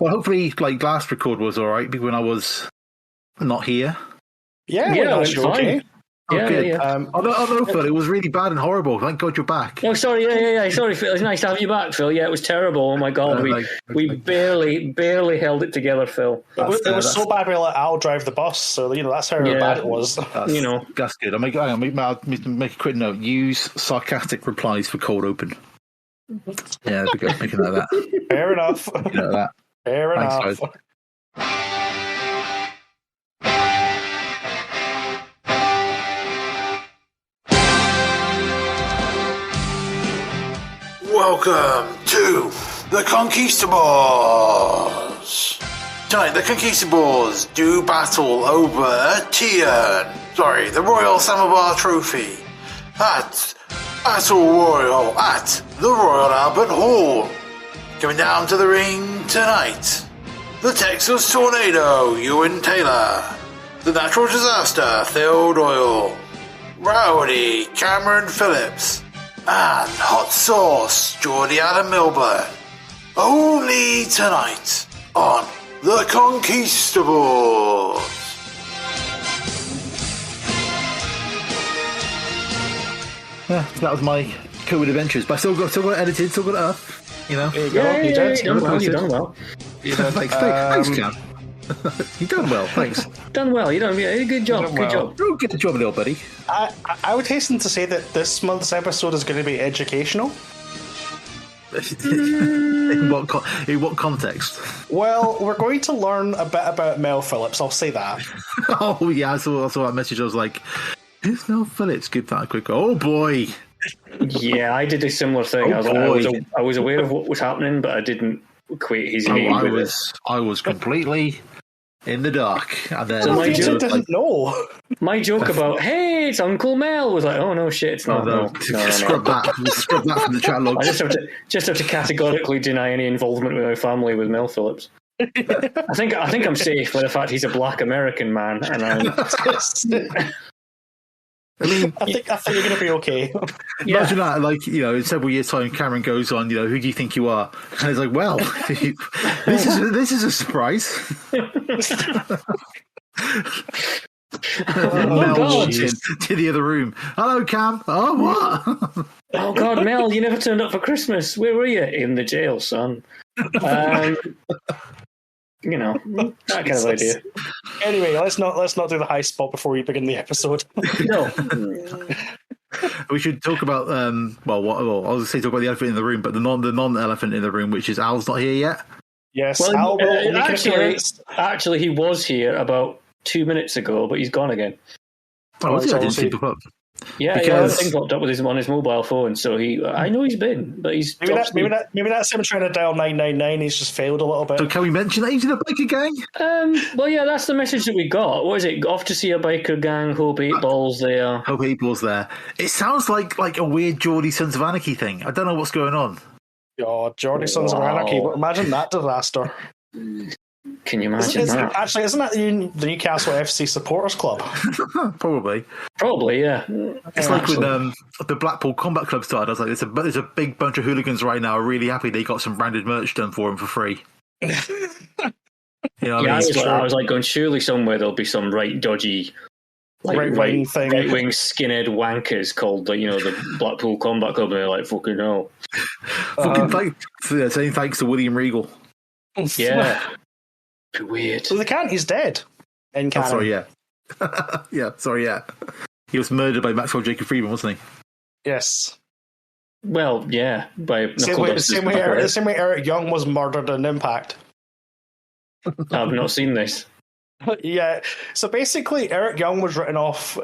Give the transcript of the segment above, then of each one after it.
Well, hopefully, like last record was all right when I was not here. Yeah, Yeah, that's fine. okay. Oh, Yeah, good. yeah. Although, Phil, it was really bad and horrible. Thank God you're back. Oh, sorry, yeah. Sorry, Phil. It's nice to have you back, Phil. Yeah, it was terrible. Oh my God, we barely held it together, Phil. It was so bad we let Al drive the bus, so that's how bad it was. That's good. I'll make a quick note. Use sarcastic replies for cold open. Yeah, be good. Making note of that. Fair enough. Fair enough. Welcome to the Conquistabores. Tonight, the Conquistabores do battle over the Royal Samovar Trophy at Battle Royal at the Royal Albert Hall. Coming down to the ring tonight, the Texas Tornado, Euan Taylor, the Natural Disaster, Theo Doyle, Rowdy, Cameron Phillips, and Hot Sauce Geordie Adam Milburn. Only tonight on the Conquistabores. Yeah, that was my COVID adventures, but I still got it edited, still got it up. You know, there you go. You done well. Thanks, Cam. You done well, thanks. Done well. Good job. Good job. Oh, good job, little buddy. I would hasten to say that this month's episode is going to be educational. In what context? Well, we're going to learn a bit about Mel Phillips. I'll say that. Oh yeah, I saw that message. I was like, "Who's Mel Phillips?" Give that a quick. Oh boy. Yeah, I did a similar thing. I was aware of what was happening, but I didn't equate his name with it. I was completely in the dark. And then So didn't know. My joke about, hey, it's Uncle Mel was like, oh no, shit, it's not. No. Scrub that from the chat log. I just have to categorically deny any involvement with my family with Mel Phillips. I think I'm safe by the fact he's a black American man, and I think you're going to be okay. Imagine that, in several years' time, Cameron goes on, who do you think you are? And he's like, well, this is a surprise. Mel walks into the other room. Hello, Cam. Oh, what? Oh, God, Mel, you never turned up for Christmas. Where were you? In the jail, son. That kind of idea. Anyway, let's not do the high spot before we begin the episode. No. We should talk about I was going to say talk about the elephant in the room, but the non-elephant in the room, which is Al's not here yet. Yes, well, Al will actually, he was here about 2 minutes ago, but he's gone again. Oh, was he? I didn't see pop up. Yeah, the thing popped up with on his mobile phone, so I know he's been, but he's maybe that's him trying to dial 999. He's just failed a little bit. So can we mention that he's in a biker gang? Well, yeah, that's the message that we got. What is it? Off to see a biker gang. Hope 8 balls there. Hope 8 balls there. It sounds like a weird Geordie Sons of Anarchy thing. I don't know what's going on. Oh, Geordie Sons of Anarchy! Imagine that disaster. Can you imagine that? Actually, isn't that the Newcastle FC supporters club? Probably, yeah. It's like when the Blackpool Combat Club started. I was like, there's a big bunch of hooligans right now are really happy they got some branded merch done for them for free. I was like going, surely somewhere there'll be some right dodgy right-wing skinhead wankers called the Blackpool Combat Club, and they're like, fucking no. Saying thanks to William Regal. Yeah. Weird. Well, they can't. He's dead. In Canada. Sorry, yeah. He was murdered by Maxwell Jacob Freeman, wasn't he? Yes. Well, yeah. By same way Eric Young was murdered in Impact. I've not seen this. Yeah. So basically, Eric Young was written off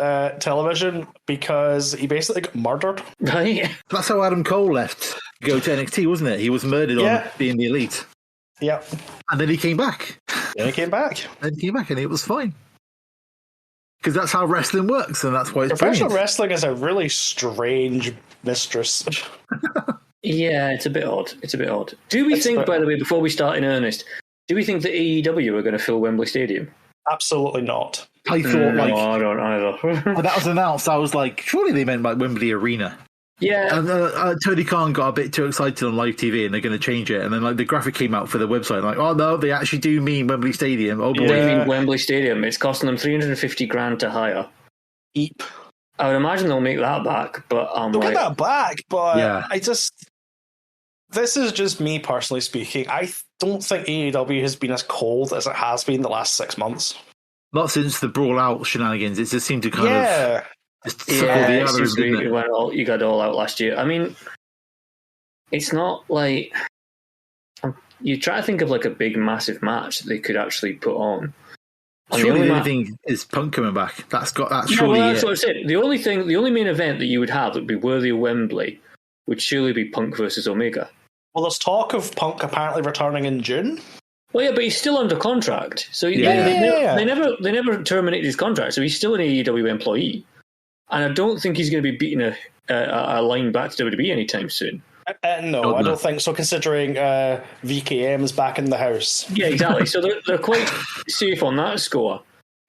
television because he basically got murdered. Right. That's how Adam Cole left to go to NXT, wasn't it? He was murdered on being the Elite. Yep. And then he came back. And it was fine. Because that's how wrestling works, and that's why it's professional wrestling is a really strange mistress. Yeah, it's a bit odd. Do we think, by the way, before we start in earnest, do we think that AEW are going to fill Wembley Stadium? Absolutely not. I thought, no, I don't either. When that was announced, I was like, surely they meant like Wembley Arena. Yeah. And Tony Khan got a bit too excited on live TV, and they're going to change it. And then the graphic came out for the website, like, oh no, they actually do mean Wembley Stadium. Oh boy, they mean Wembley Stadium. It's costing them $350,000 to hire. Eep. I would imagine they'll make that back, but they'll get that back. But this is just me personally speaking. I don't think AEW has been as cold as it has been the last 6 months. Not since the Brawl Out shenanigans. It just seemed to kind of you got it all out last year. I mean, it's not like you try to think of like a big, massive match that they could actually put on. Surely the only thing is Punk coming back. That's surely that's what I said. The only main event that you would have that would be worthy of Wembley would surely be Punk versus Omega. Well, there's talk of Punk apparently returning in June. Well, yeah, but he's still under contract, so they never terminated his contract, so he's still an AEW employee. And I don't think he's going to be beating a line back to WWE anytime soon. No, I don't think so, considering VKM is back in the house. Yeah, exactly. So they're quite safe on that score.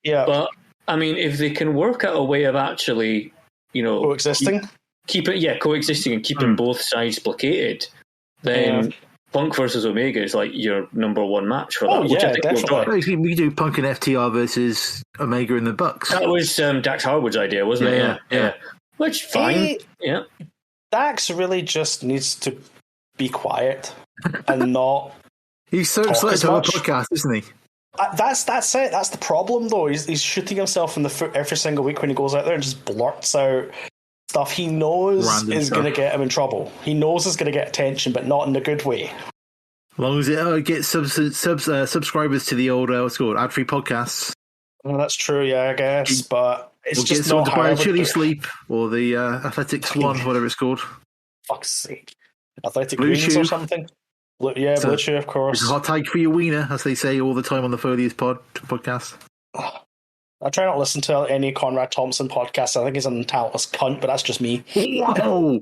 Yeah. But, I mean, if they can work out a way of actually, coexisting? Coexisting and keeping both sides placated, then Punk versus Omega is like your number one match for that. Oh, yeah, definitely. We do Punk and FTR versus Omega and the Bucks. That was Dax Harwood's idea, wasn't it? Yeah. Which, fine. Yeah. Dax really just needs to be quiet and not. He's so excited to have a podcast, isn't he? That's it. That's the problem, though. He's shooting himself in the foot every single week when he goes out there and just blurts out stuff he knows is going to get him in trouble. He knows it's going to get attention, but not in a good way. As long as it gets subscribers to the old ad-free podcasts. Well, that's true, yeah, I guess, but it's just not how to buy Chili Sleep or the Athletics One, whatever it's called. Fuck's sake. Athletic Greens or something? Blue Chew, of course. It's a hot tag for your wiener, as they say all the time on the Foley's podcast. I try not to listen to any Conrad Thompson podcast. I think he's a talentless cunt, but that's just me. Whoa!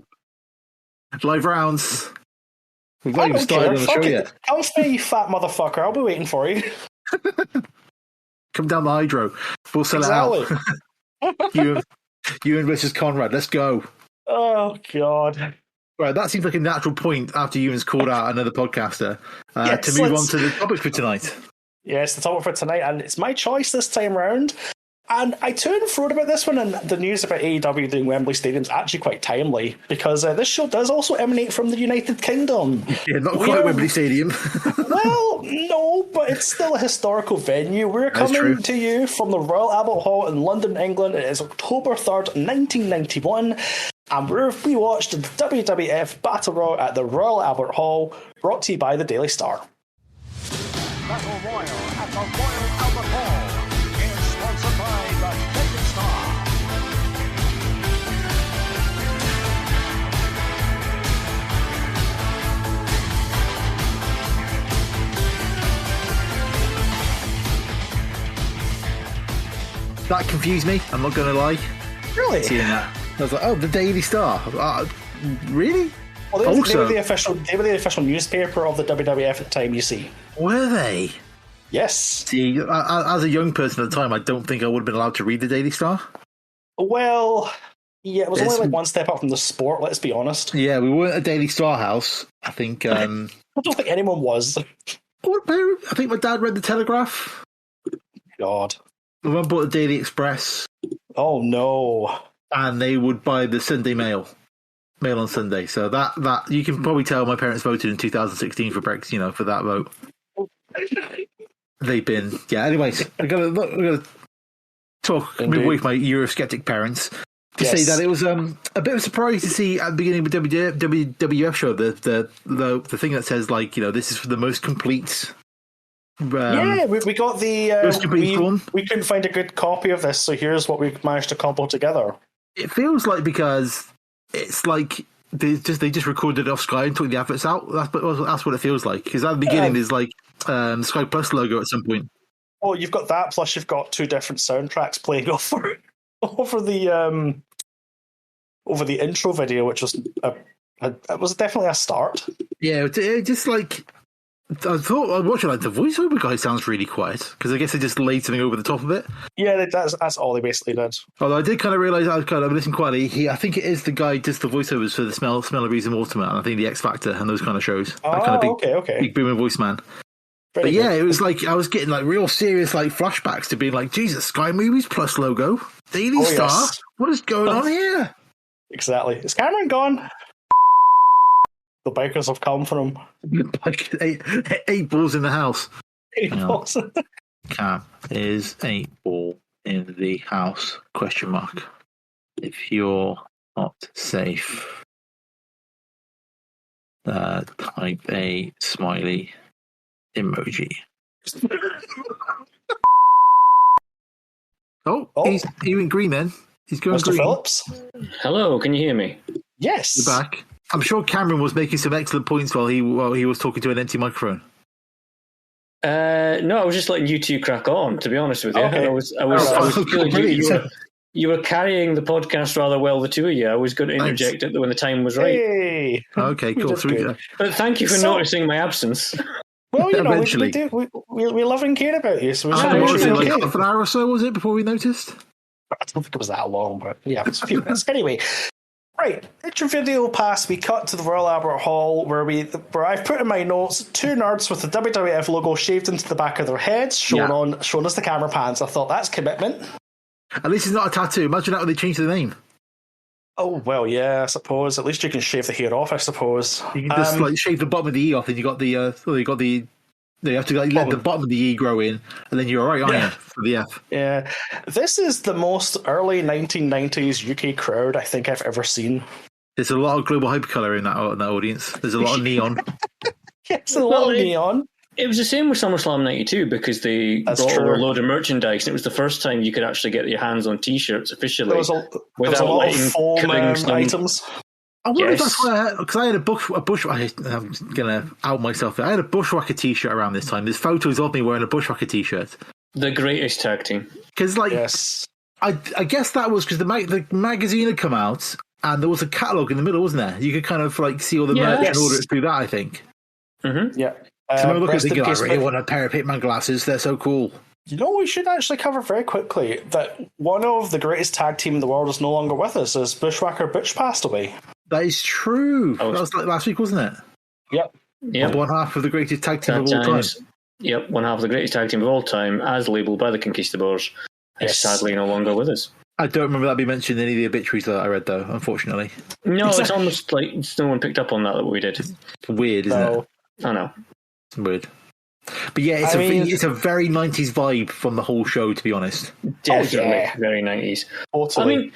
Live rounds. We've not even started on the show yet. Come for me, you fat motherfucker. I'll be waiting for you. Come down the hydro. We'll sell it out. Euan versus Conrad. Let's go. Oh, God. Right, that seems like a natural point after Euan's called out another podcaster to move on to the topic for tonight. Yes, the topic for tonight, and it's my choice this time round. And I to and fro about this one, and the news about AEW doing Wembley Stadium is actually quite timely, because this show does also emanate from the United Kingdom. Yeah, not quite Wembley Stadium. Well, no, but it's still a historical venue. We're coming to you from the Royal Albert Hall in London, England. It is October 3rd, 1991, and we watched the WWF Battle Royal at the Royal Albert Hall, brought to you by the Daily Star. Battle Royal at the Royal Albert Hall is sponsored by the Daily Star. That confused me, I'm not going to lie. Really? Seeing that. I was like, oh, the Daily Star. Really? Well, they were the official newspaper of the WWF at the time, you see. Were they? Yes. See, as a young person at the time, I don't think I would have been allowed to read the Daily Star. Well, yeah, it was only like one step up from the sport, let's be honest. Yeah, we weren't a Daily Star house. I think... I don't think anyone was. I think my dad read the Telegraph. God. My mum bought the Daily Express. Oh, no. And they would buy the Sunday Mail on Sunday. So that you can probably tell my parents voted in 2016 for Brexit, for that vote. They've been, anyways, I'm gonna talk with my Eurosceptic parents to say that it was a bit of a surprise to see at the beginning of the WWF show the thing that says this is for the most complete. We got the we couldn't find a good copy of this, so here's what we managed to cobble together. It feels like because it's like they just recorded it off Sky and took the adverts out. That's what it feels like. Because at the beginning there's the Sky Plus logo at some point. Oh, you've got that. Plus, you've got two different soundtracks playing over the intro video, which was it was definitely a start. Yeah, it just I thought I watched the voiceover guy sounds really quiet because I guess they just laid something over the top of it. Yeah, that's all they basically did. Although I did kind of realise I was kind of listening quietly. I think it is the guy does the voiceovers for the Smell of Reason Waterman. I think the X Factor and those kind of shows. That kind of big booming voice man. But yeah, it was like I was getting like real serious like flashbacks to being like, Jesus, Sky Movies Plus logo, Daily Star. Yes. What is going on here? Exactly. Is Cameron gone? The bikers have come for him. Eight balls in the house. 8 balls. Cam is 8 ball in the house? ? If you're not safe, type a smiley emoji. He's even green then. He's going Mr. green. Phillips? Hello, can you hear me? Yes. You're back. I'm sure Cameron was making some excellent points while he was talking to an empty microphone. No, I was just letting you two crack on, to be honest with you. Okay. I was feeling you were carrying the podcast rather well, the two of you. I was going to interject it when the time was right. Hey. Okay, cool. But thank you for noticing my absence. Well, you know, Eventually. we love and care about you. So what was it, like half an hour or so, was it, before we noticed? I don't think it was that long, but yeah, it was a few minutes. Anyway, right, intro video pass, we cut to the Royal Albert Hall where I've put in my notes 2 nerds with the WWF logo shaved into the back of their heads, shown as the camera pans. I thought that's commitment. At least it's not a tattoo. Imagine that when they changed the name. Oh, well, yeah, I suppose. At least you can shave the hair off, I suppose. You can just shave the bottom of the E off, and you have to let the bottom of the E grow in, and then you're all right, aren't you, for the F? Yeah. This is the most early 1990s UK crowd I think I've ever seen. There's a lot of global hypercolour in that audience. There's a lot of neon. Yes, a lot of neon. It was the same with SummerSlam 92 because they brought over a load of merchandise, and it was the first time you could actually get your hands on T-shirts officially. There was a lot of foam items. I wonder if that's why because I had a bushwhacker. I'm going to out myself. I had a bushwhacker T-shirt around this time. There's photos of me wearing a bushwhacker T-shirt. The greatest tag team. Because, I guess that was because the magazine had come out, and there was a catalogue in the middle, wasn't there? You could kind of see all the merch and order it through that, I think. Mm-hmm. Yeah. So I look at thinking, I really want a pair of Pitman glasses. They're so cool. You know, we should actually cover very quickly that one of the greatest tag team in the world is no longer with us, as Bushwhacker Butch passed away. That is true. That was like last week, wasn't it? Yep. One half of the greatest tag team of all time. Yep, one half of the greatest tag team of all time, as labelled by the Conquistadores, is sadly no longer with us. I don't remember that being mentioned in any of the obituaries that I read, though, unfortunately. No, it's almost like no one picked up on that we did. It's weird, isn't it? I know. It's weird. But yeah, it's a very 90s vibe from the whole show, to be honest. Definitely very 90s. Totally. I mean,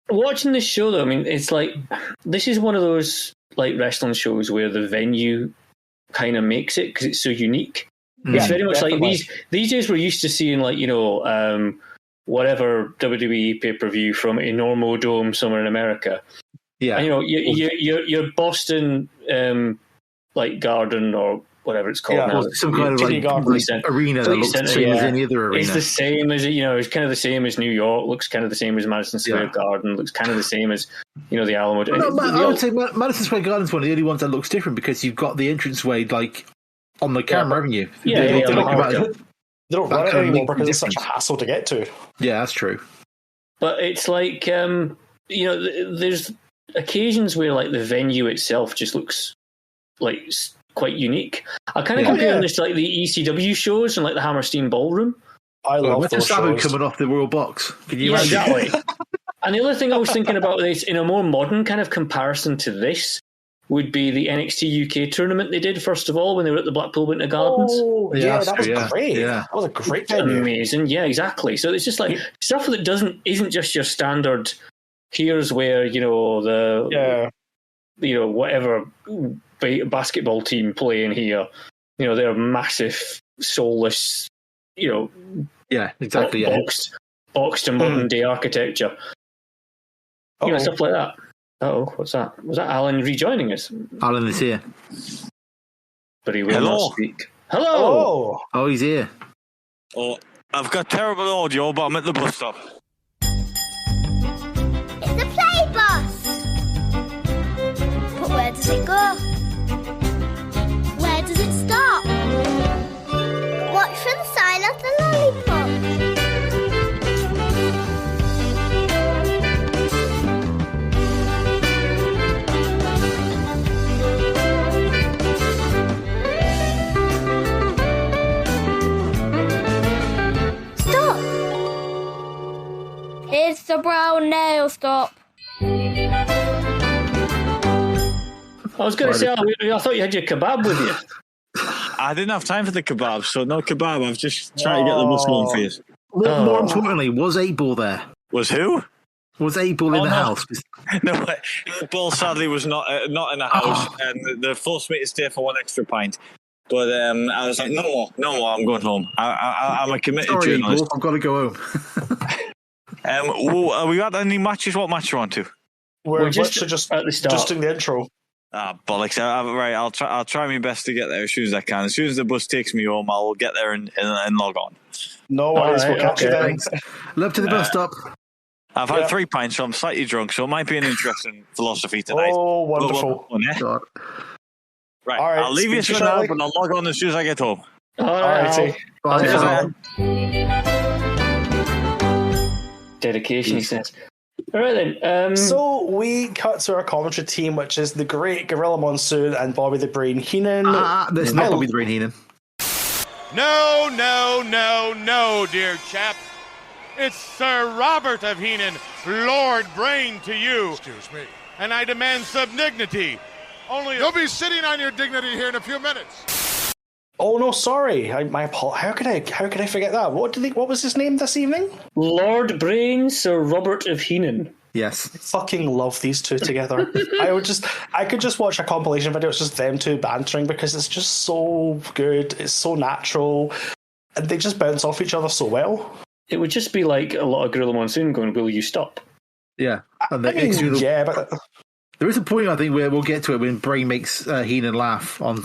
watching this show, though, it's like, this is one of those like wrestling shows where the venue kind of makes it because it's so unique. It's very much definitely. Like these days we're used to seeing whatever WWE pay-per-view from a normal dome somewhere in America. Yeah. And, your Boston Garden or whatever it's called now. Some kind of arena that looks the same as any other arena. It's the same as it's kind of the same as New York. Looks kind of the same as Madison Square Garden. Looks kind of the same as the Alamo. I would say Madison Square Garden's one of the only ones that looks different because you've got the entranceway on the camera, haven't you? They don't run it anymore because it's such a hassle to get to. Yeah, that's true. But it's like there's occasions where the venue itself just looks quite unique. I kind of compare this to the ECW shows and the Hammerstein Ballroom. I love those shows. Coming off the Royal Box. Can you imagine? Exactly. And the other thing I was thinking about this in a more modern kind of comparison to this would be the NXT UK tournament they did, first of all, when they were at the Blackpool Winter Gardens. Oh, yeah, that was great. Yeah. That was a great venue. Amazing. Yeah, exactly. So it's just stuff that isn't just your standard, here's where, whatever basketball team playing here, they're massive, soulless, boxed and modern day architecture. Stuff like that. What's that? Was that Alan rejoining us? Alan is here. But he will not speak. Hello! Oh, he's here. Oh, I've got terrible audio, but I'm at the bus stop. It's the play bus! But where does it go? Where does it start? Mr. Brown Nail, stop. I was going to say, I thought you had your kebab with you. I didn't have time for the kebab, so no kebab. I've just trying to get the bus going for you. More importantly, was 8-Ball there? Was who? Was 8-Ball in the house? No, Ball sadly was not in the house, and they forced me to stay for one extra pint. But I was like, no more. I'm going home. I'm a committed journalist. I've got to go home. Have we got any matches? What match are you on to? We're just at the start. Just doing the intro. Bollocks! Right, I'll try my best to get there as soon as I can. As soon as the bus takes me home, I'll get there and log on. No worries, we'll catch you then. Love to the bus stop. I've had 3 pints, so I'm slightly drunk, so it might be an interesting philosophy tonight. Oh, wonderful. Right, all right, I'll leave you for now, but I'll log on as soon as I get home. All right. Dedication, he says. All right then. So we cut to our commentary team, which is the great Gorilla Monsoon and Bobby the Brain Heenan. That's not Bobby the Brain Heenan. No, dear chap. It's Sir Robert of Heenan, Lord Brain to you. Excuse me. And I demand subdignity. You'll be sitting on your dignity here in a few minutes. Oh no, sorry. My apologies. How could I forget that? What was his name this evening? Lord Brain, Sir Robert of Heenan. Yes. I fucking love these two together. I could just watch a compilation video. It's just them two bantering because it's just so good. It's so natural, and they just bounce off each other so well. It would just be like a lot of Gorilla Monsoon going, "Will you stop?" Yeah, but there is a point I think where we'll get to it when Brain makes Heenan laugh on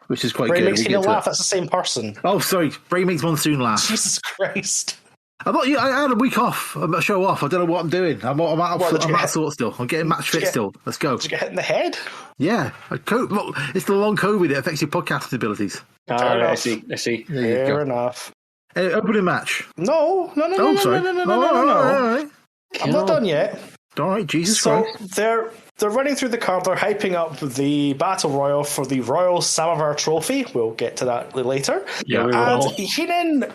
which is quite Brain good. Makes Heenan laugh. That's the same person. Oh, sorry, Brain makes Monsoon laugh. Jesus Christ! I had a week off. I'm a show off. I don't know what I'm doing. I'm out of sort still. I'm getting match fit still. Let's go. Did you get hit in the head? Yeah. Look, it's the long COVID. It affects your podcasting abilities. I see. Fair enough. Opening match. No. All right. I'm not done yet. All right, Jesus Christ. They're running through the card. They're hyping up the Battle Royal for the Royal Samovar Trophy. We'll get to that later. Yeah, we and will. Heenan,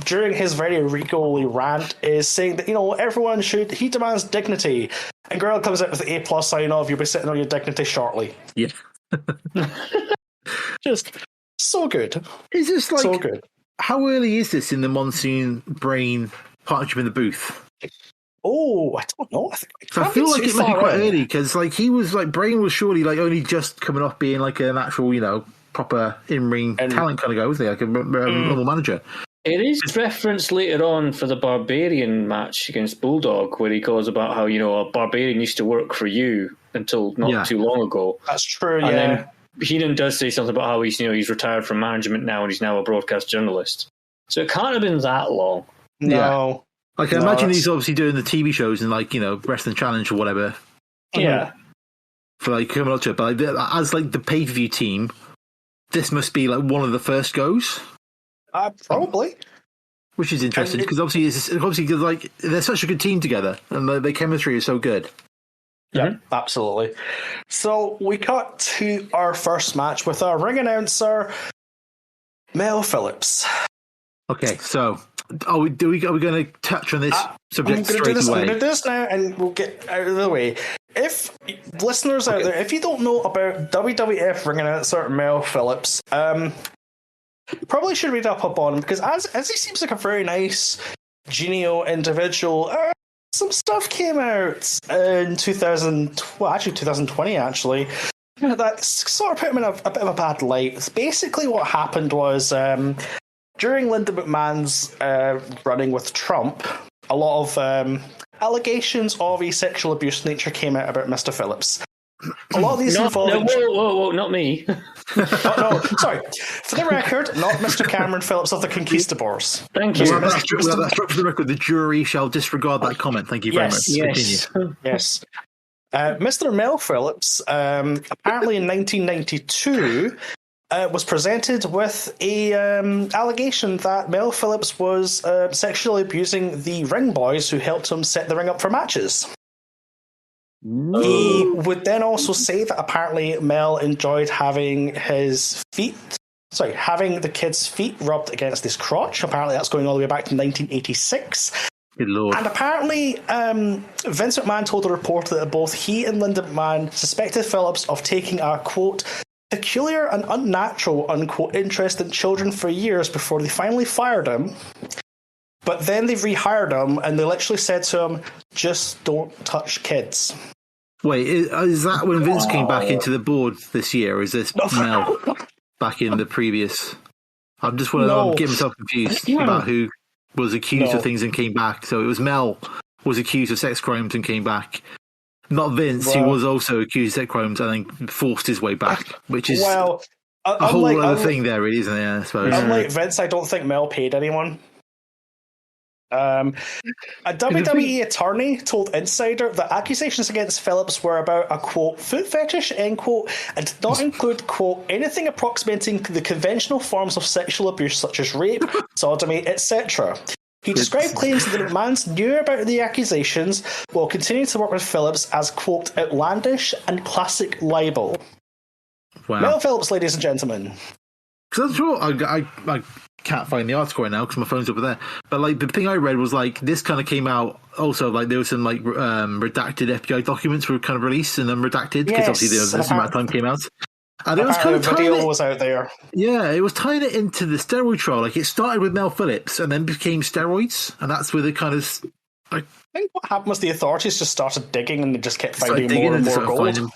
during his very regally rant, is saying that, everyone he demands dignity. And Girl comes out with the A+ sign off, you'll be sitting on your dignity shortly. Yeah. Just so good. Is this like... So good. How early is this in the Monsoon Brain partnership in the booth? Oh, I don't know. I feel like it might be quite early because, he was Brain was surely only just coming off being an actual, proper in-ring talent kind of guy, wasn't he? Like a normal manager. It is referenced later on for the Barbarian match against Bulldog, where he goes about how a Barbarian used to work for you until not too long ago. That's true. And then Heenan does say something about how he's retired from management now and he's now a broadcast journalist. So it can't have been that long. No. Yeah. I imagine he's obviously doing the TV shows and Wrestling Challenge or whatever. Yeah. For coming up to it, but as the pay-per-view team, this must be one of the first goes. Probably. Which is interesting because obviously they're such a good team together and their chemistry is so good. Yeah, Absolutely. So we cut to our first match with our ring announcer, Mel Phillips. Okay, so are we going to touch on this subject straight away? I'm going to do this now, and we'll get out of the way. If listeners out there, if you don't know about WWF ring announcer Mel Phillips, probably should read up on him because as he seems like a very nice, genial individual. Some stuff came out in 2020, actually. That sort of put him in a bit of a bad light. Basically, what happened was during Linda McMahon's running with Trump, a lot of allegations of a sexual abuse nature came out about Mr. Phillips. A lot of these involving... Whoa, not me. No, sorry. For the record, not Mr. Cameron Phillips of the Conquistabores. Thank you. Well, that's for the record. The jury shall disregard that comment. Thank you very much. Yes. Yes. Mr. Mel Phillips, apparently in 1992, was presented with a allegation that Mel Phillips was sexually abusing the ring boys who helped him set the ring up for matches. He would then also say that apparently Mel enjoyed having having the kid's feet rubbed against his crotch. Apparently that's going all the way back to 1986. Good Lord. And apparently, Vince McMahon told a reporter that both he and Linda McMahon suspected Phillips of taking a, quote, peculiar and unnatural, unquote, interest in children for years before they finally fired him. But then they rehired him, and they literally said to him, just don't touch kids. Wait, is that when Vince came back into the board this year, or is this Mel back in the previous? I'm just I'm getting myself confused about who was accused of things and came back. So it was Mel was accused of sex crimes and came back. Not Vince, who was also accused of sex crimes and then forced his way back, which is a whole other thing there, really, isn't it? Yeah, I suppose. Unlike Vince, I don't think Mel paid anyone. A WWE attorney told Insider that accusations against Phillips were about a, quote, foot fetish, end quote, and did not include, quote, anything approximating the conventional forms of sexual abuse such as rape, sodomy, etc. He described claims that McMahon knew about the accusations while continuing to work with Phillips as, quote, outlandish and classic libel. Wow. Mel Phillips, ladies and gentlemen. Because I'm sure I can't find the article right now because my phone's over there. But like the thing I read was like this kind of came out also like there was some like redacted FBI documents were kind of released and then redacted because obviously this amount of time came out. And it was kind of video was out there. Yeah, it was tying it into the steroid trial. Like it started with Mel Phillips and then became steroids, and that's where the kind of. I think what happened was the authorities just started digging and they just kept finding more and more gold.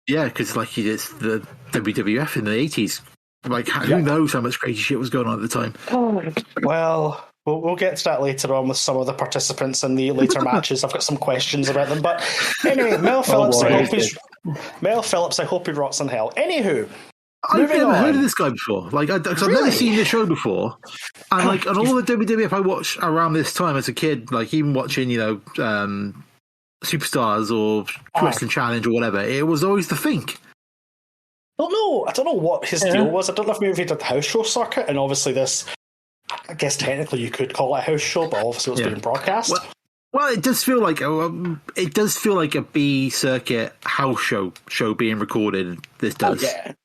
Yeah, because like it's the WWF in the 80s. Like, who knows how much crazy shit was going on at the time? Well, we'll get to that later on with some of the participants in the later matches. I've got some questions about them. But anyway, Mel Phillips, I hope he rots in hell. Anywho, I've never heard of this guy before. Like, because I've never seen this show before. And like, on all the WWF I watched around this time as a kid, like even watching, Superstars or Wrestling Challenge or whatever, it was always the Fink. I don't know what his deal was. I don't know if maybe he did the house show circuit, and obviously this, I guess technically you could call it a house show, but obviously it was being broadcast. Well, it does feel like a B circuit house show being recorded. This does. It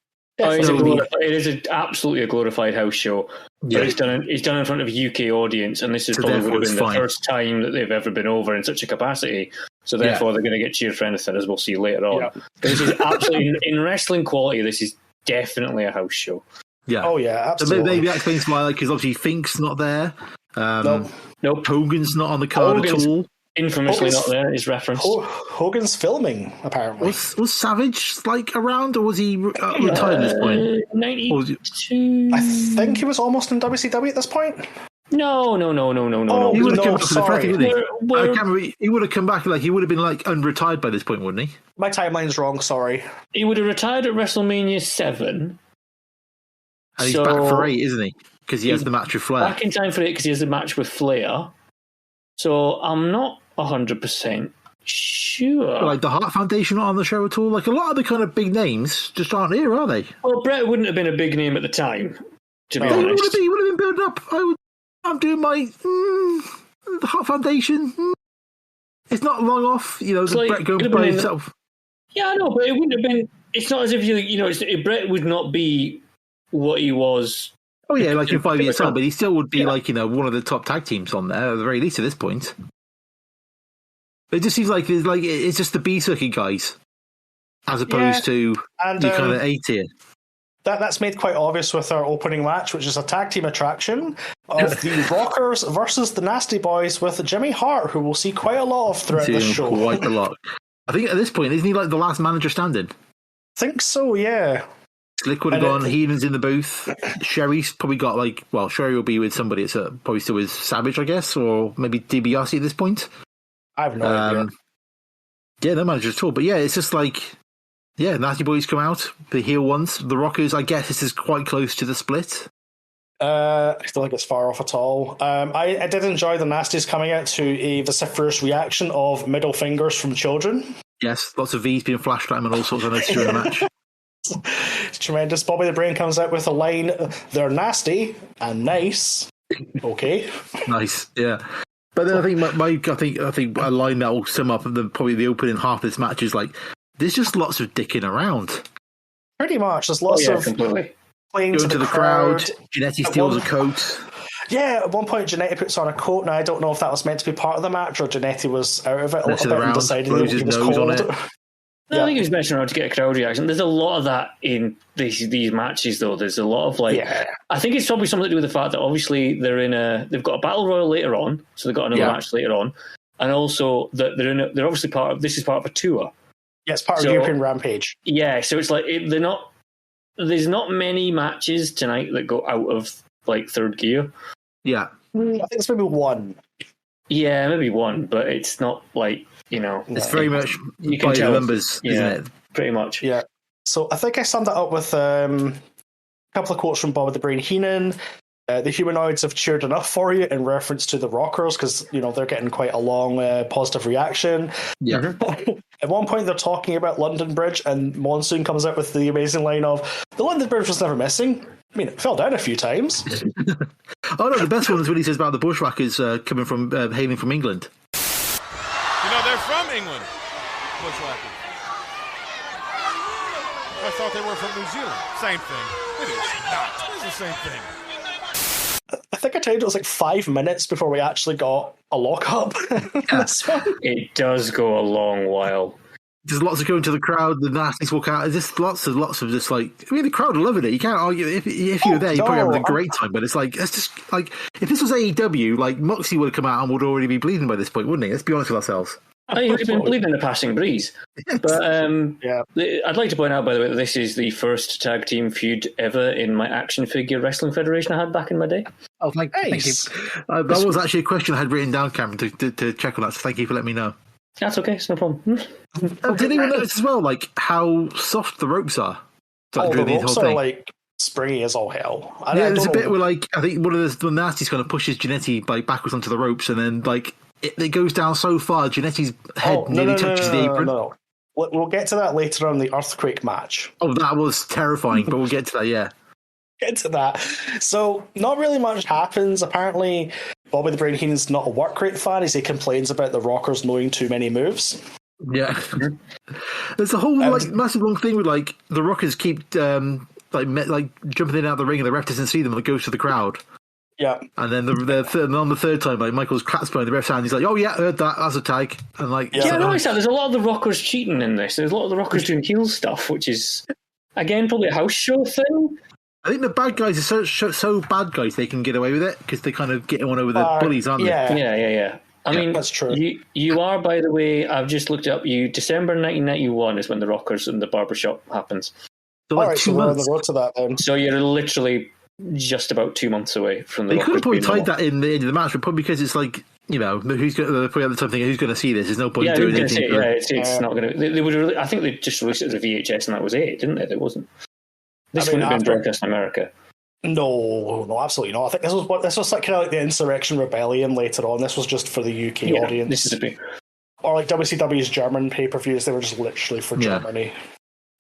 is absolutely a glorified house show. Yeah. But it's done in front of a UK audience, and this is probably would have been the first time that they've ever been over in such a capacity. So therefore, they're going to get cheered for anything, as we'll see later on. Yeah. This is absolutely in wrestling quality. This is definitely a house show. Yeah. Oh yeah, absolutely. So maybe that explains why, because obviously Fink's not there. Nope. Hogan's not on the card at all. Infamously not there. Is referenced. Hogan's filming apparently. Was Savage like around, or was he retired at this point? 92. I think he was almost in WCW at this point. No. He would have come back to the Fretty, wouldn't he? He would have come back, like he would have been like unretired by this point, wouldn't he? My timeline's wrong, sorry. He would have retired at WrestleMania 7. And he's back for 8, isn't he? Because he has the match with Flair. Back in time for 8 because he has the match with Flair. So I'm not 100% sure. Like the Hart Foundation not on the show at all? Like a lot of the kind of big names just aren't here, are they? Well, Brett wouldn't have been a big name at the time, to be honest. He would have been building up. I'm doing my the Hart Foundation. It's not long off, Brett going by himself. Yeah, I know, but it wouldn't have been. It's not as if Brett would not be what he was. Oh yeah, like in 5 years' time, but he still would be one of the top tag teams on there at the very least at this point. It just seems like it's just the B circuit guys, as opposed to the kind of A tier. That's made quite obvious with our opening match, which is a tag team attraction of the Rockers versus the Nasty Boys with Jimmy Hart, who we'll see quite a lot of throughout this show. Quite a lot. I think at this point, isn't he like the last manager standing? Think so, yeah. Slick would have gone. Heenan's in the booth. Sherry's probably got Sherry will be with somebody. It's probably still with Savage, I guess, or maybe DiBiase at this point. I have no idea. Yeah, no manager at all. But yeah, it's just Nasty Boys come out, the heel ones. The Rockers, I guess this is quite close to the split. I don't think it's far off at all. I did enjoy the Nasties coming out to a vociferous reaction of middle fingers from children. Yes, lots of V's being flashed at him and all sorts of notes during the match. It's tremendous. Bobby the Brain comes out with a line, "They're nasty and nice." Okay. Nice, yeah. But then I think a line that will sum up probably the opening half of this match is there's just lots of dicking around. Pretty much. There's lots of completely playing going to the crowd. Jannetty steals a coat. Yeah, at one point Jannetty puts on a coat. Now I don't know if that was meant to be part of the match or Jannetty was out of it a little bit and decided that he was cold. No, I think he was mentioned around to get a crowd reaction. There's a lot of that in these matches, though. There's a lot of I think it's probably something to do with the fact that obviously they've got a battle royal later on, so they've got another match later on, and also that they're obviously this is part of a tour. Yeah, it's part of European Rampage. Yeah, so it's like there's not many matches tonight that go out of like third gear. Yeah, I think it's maybe one. Yeah, maybe one, but it's not like. It's very much by the numbers, isn't it? Pretty much. Yeah. So I think I summed it up with a couple of quotes from Bobby the Brain Heenan. The humanoids have cheered enough for you in reference to the Rockers because they're getting quite a long positive reaction. Yeah. At one point, they're talking about London Bridge, and Monsoon comes out with the amazing line of "The London Bridge was never missing." I mean, it fell down a few times. Oh no, the best one is when he says about the bushwhackers hailing from England. They're from England, bushwhackers. I thought they were from New Zealand. Same thing. It is not. It's the same thing. I think I told you it was like 5 minutes before we actually got a lockup. This one. It does go a long while. There's lots of going to the crowd. The nasties walk out. There's just lots of just like. I mean, the crowd are loving it. You can't argue if you were there. You're probably having a great time. But it's just like if this was AEW, like Moxley would have come out and would already be bleeding by this point, wouldn't he? Let's be honest with ourselves. He would have been bleeding a passing breeze. But I'd like to point out, by the way, that this is the first tag team feud ever in my action figure wrestling federation I had back in my day. Oh, thank you. That was actually a question I had written down, Cameron, to check on that. So thank you for letting me know. That's okay. It's no problem. Did anyone notice as well, like how soft the ropes are? The ropes are like springy as all hell. There's a bit where like I think one of the nasties kind of pushes Jannetty like backwards onto the ropes, and then like. It goes down so far, Jannetty's head nearly touches the apron. No. We'll get to that later on the Earthquake match. Oh, that was terrifying, but we'll get to that, yeah. Get to that. So, not really much happens. Apparently, Bobby the Brain Heenan's not a work rate fan as he complains about the Rockers knowing too many moves. Yeah. There's a whole massive long thing with like the Rockers keep jumping in and out of the ring and the ref doesn't see them and it goes to the crowd. Yeah, and then on the third time, like Michael's claps behind the ref's hand. He's like, "Oh yeah, heard that. That's a tag." And like, I noticed that there's a lot of the Rockers cheating in this. There's a lot of the Rockers doing heel stuff, which is again probably a house show thing. I think the bad guys are so bad guys they can get away with it because they kind of get one over the bullies, aren't they? Yeah. I mean, that's true. You are, by the way. I've just looked it up. December 1991 is when the Rockers and the barbershop happens. So like 2 months. We're on the road to that then. So you're literally just about 2 months away from the. They could have probably tied that in the end of the match, but probably because it's like who's going to probably at the time thinking who's going to see this? There's no point doing anything. It's not going to. They would. I think they just released it as a VHS, and that was it, didn't they? It wasn't. This wouldn't have been broadcast in America. No, absolutely not. I think this was like kind of like the Insurrection Rebellion later on. This was just for the UK audience. This is a bit. Or like WCW's German pay-per-views, they were just literally for Germany.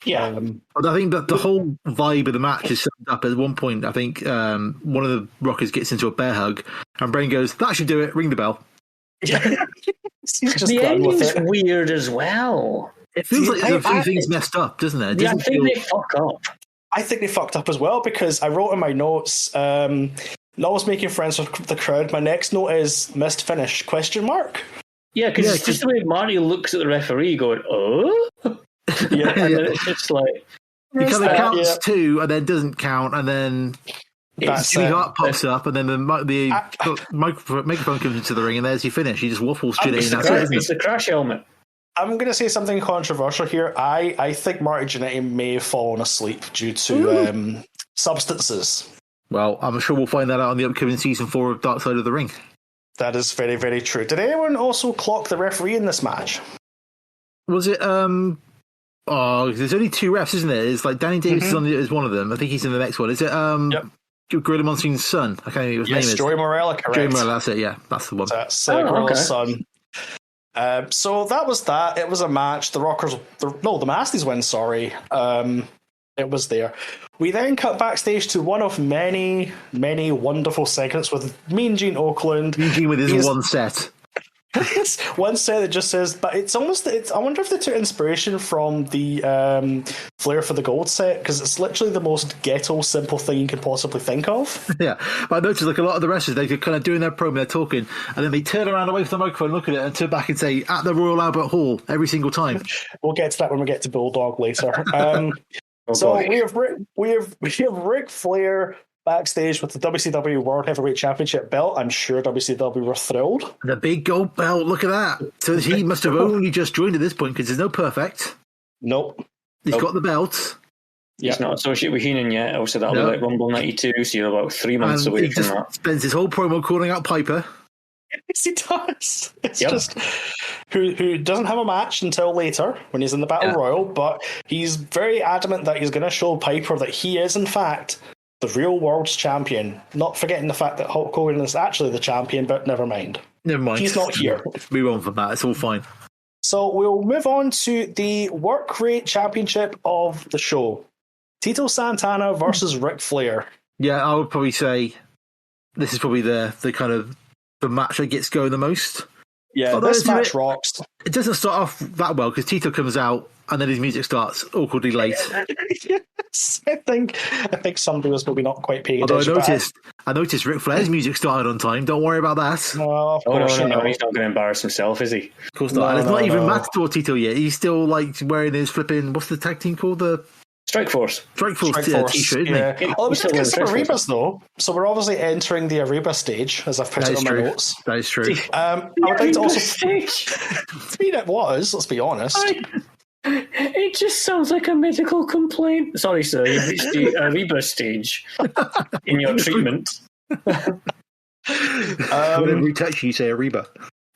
Yeah. But I think that the whole vibe of the match is summed up at one point. I think one of the Rockers gets into a bear hug, and Brain goes, "That should do it. Ring the bell." The ending's weird as well. It feels like there's a few things messed up, doesn't it? I think they fuck up. I think they fucked up as well because I wrote in my notes, not was making friends with the crowd. My next note is missed finish, ? Yeah, because it's just the way Marty looks at the referee going, "Oh?" Yeah, and then it's just like... He kind of counts two and then doesn't count, and then Jimmy Hart pops up, and then the microphone comes into the ring, and there's your finish. He just waffles to it. It's the crash helmet. I'm going to say something controversial here. I think Marty Jannetty may have fallen asleep due to substances. Well, I'm sure we'll find that out on the upcoming season 4 of Dark Side of the Ring. That is very, very true. Did anyone also clock the referee in this match? Was it... Oh, there's only 2 refs, isn't it? It's like Danny Davis is one of them. I think he's in the next one. Is it Gorilla Monsoon's son? I can't remember what his name is. Joey Morella, correct. Joey Morella, that's it, yeah. That's the one. That's Gorilla's son. So that was that. It was a match. The Nasties win, sorry. It was there. We then cut backstage to one of many, many wonderful segments with Mean Gene Okerlund. Mean Gene with his one set. It's one set that just says, but it's almost. I wonder if they took inspiration from the Flair for the Gold set, because it's literally the most ghetto, simple thing you could possibly think of. Yeah, but I noticed like a lot of the wrestlers, they could kind of doing their promo, they're talking, and then they turn around away from the microphone, look at it, and turn back and say, "At the Royal Albert Hall," every single time. We'll get to that when we get to Bulldog later. So we have Ric Flair backstage with the WCW World Heavyweight Championship belt. I'm sure WCW were thrilled. The big gold belt, look at that. So he must have only just joined at this point, because there's no Perfect. Nope. He's got the belt. He's not associated with Heenan yet. Also, that'll be like Rumble 92, so you're about 3 months away from that. Spends his whole promo calling out Piper. Yes, he does. It's just who doesn't have a match until later when he's in the Battle Royal, but he's very adamant that he's going to show Piper that he is, in fact, the real world's champion. Not forgetting the fact that Hulk Hogan is actually the champion, but never mind. Never mind. He's not here. Move on from that. It's all fine. So we'll move on to the Work Rate Championship of the show. Tito Santana versus Ric Flair. Yeah, I would probably say this is probably the kind of the match that gets going the most. Yeah, although this match rocks. It doesn't start off that well because Tito comes out and then his music starts awkwardly late. Yes, I think somebody was maybe not quite paying attention. I noticed Ric Flair's music started on time. Don't worry about that. No, he's not going to embarrass himself, is he? Of course not. And it's not even Matador Tito yet. He's still like wearing his flipping. What's the tag team called? The Strike Force t-shirt, isn't he? Oh, we did get some Arebas though, so we're obviously entering the Areba stage, as I've put it on my notes. That is true. I would like to also. I mean, it was. Let's be honest. It just sounds like a medical complaint. Sorry, sir, you've reached the Areba stage in your treatment. Whenever we touch you, say Areba.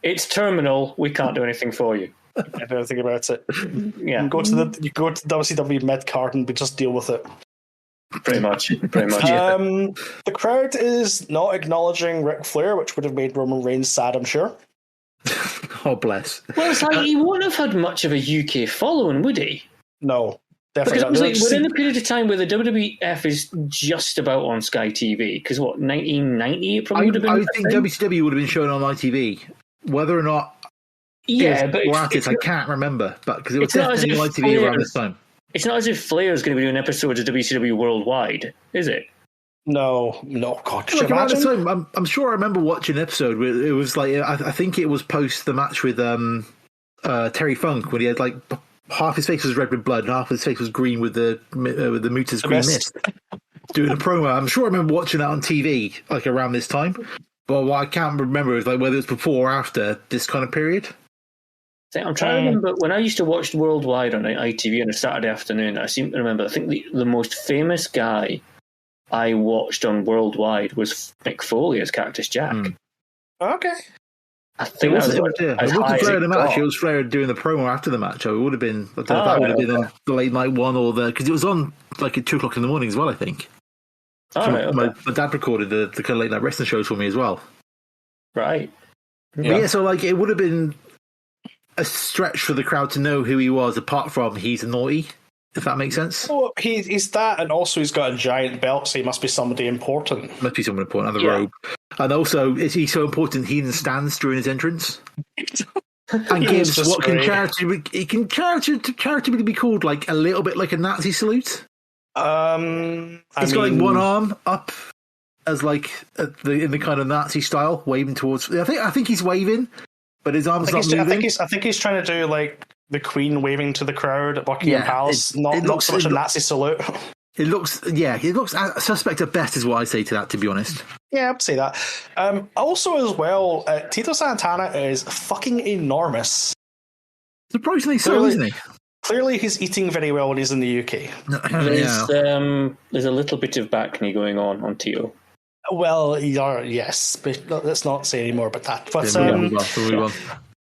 It's terminal. We can't do anything for you. I don't think about it. Yeah, you go to WCW mid card and we just deal with it. Pretty much. Yeah. The crowd is not acknowledging Ric Flair, which would have made Roman Reigns sad, I'm sure. Oh, bless. Well, it's like he wouldn't have had much of a UK following, would he? No, definitely not. Because we're in a period of time where the WWF is just about on Sky TV. Because 1990 it probably would have been. I think WCW would have been shown on ITV. Whether or not. Yeah, but I can't remember, but because it was definitely on ITV around this time. It's not as if Flair's going to be doing episodes of WCW worldwide, is it? No, God. Look, around the time, I'm sure I remember watching an episode where it was like I think it was post the match with Terry Funk when he had like half his face was red with blood and half his face was green with the Muta's green mist. Doing a promo. I'm sure I remember watching that on TV like around this time, but what I can't remember is like whether it was before or after this kind of period. I'm trying to remember when I used to watch Worldwide on ITV on a Saturday afternoon. I seem to remember. I think the most famous guy I watched on Worldwide was Mick Foley as Cactus Jack. Okay. I think it wasn't Flair in the match. It was Flair doing the promo after the match. So it would have been. I don't know if that would have been on the late night one or because it was on like at 2:00 in the morning as well. I think. My dad recorded the kind of late night wrestling shows for me as well. Right. Yeah. So like it would have been a stretch for the crowd to know who he was, apart from he's naughty, if that makes sense. Well, he's that, and also he's got a giant belt, so he must be somebody important. Must be someone important on the robe. And also, is he so important he even stands during his entrance? And gives what can charitably be called like a little bit like a Nazi salute. He's got like one arm up as like in the kind of Nazi style, waving towards. I think he's waving. But his arms not moving. I think he's trying to do like the Queen waving to the crowd at Buckingham Palace. Not so much a Nazi salute. It looks suspect at best, is what I say to that. To be honest, yeah, I'd say that. Also, as well, Tito Santana is fucking enormous. Surprisingly so, isn't he? Clearly, he's eating very well when he's in the UK. There's a little bit of back knee going on Tito. Well, yes, but let's not say any more about that. But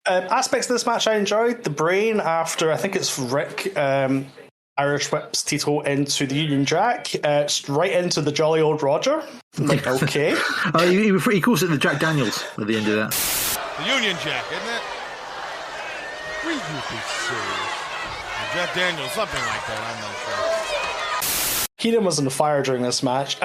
aspects of this match I enjoyed. The brain after, I think it's Rick, Irish whips Tito into the Union Jack, right into the Jolly Old Roger. I'm like, okay. He calls it the Jack Daniels at the end of that. The Union Jack, isn't it? Will you be serious? The Jack Daniels, something like that, I'm not sure. Keenan was on fire during this match.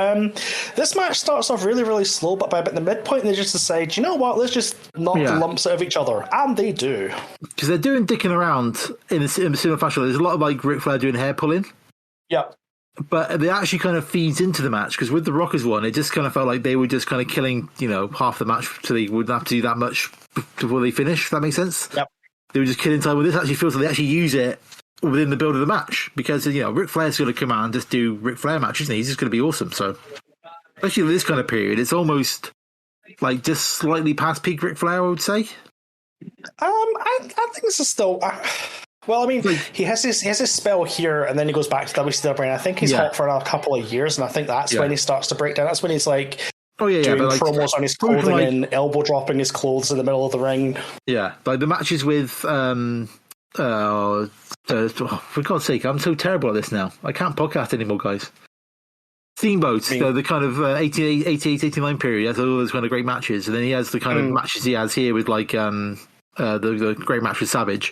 This match starts off really, really slow, but by about the midpoint, they just decide, you know what, let's just knock the lumps out of each other. And they do. Because they're doing dicking around in a similar fashion. There's a lot of like Ric Flair doing hair pulling. Yep. But it actually kind of feeds into the match, because with the Rockers one, it just kind of felt like they were just kind of killing, half the match, so they wouldn't have to do that much before they finish, if that makes sense. Yep. They were just killing time. Well, this actually feels like they actually use it within the build of the match, because, Ric Flair's going to come out and just do Ric Flair matches, isn't he? He's just going to be awesome. So, especially in this kind of period, it's almost like just slightly past peak Ric Flair, I would say. I think this is still... Well, I mean, he has his spell here, and then he goes back to WCW, and I think he's hot for a couple of years, and I think that's when he starts to break down. That's when he's doing promos on his clothing and elbow dropping his clothes in the middle of the ring. Yeah, like the matches with, for God's sake, I'm so terrible at this now. I can't podcast anymore, guys. Steamboat, the kind of 88, 89 period, he has all those kind of great matches, and then he has the kind of matches he has here with like the great match with Savage.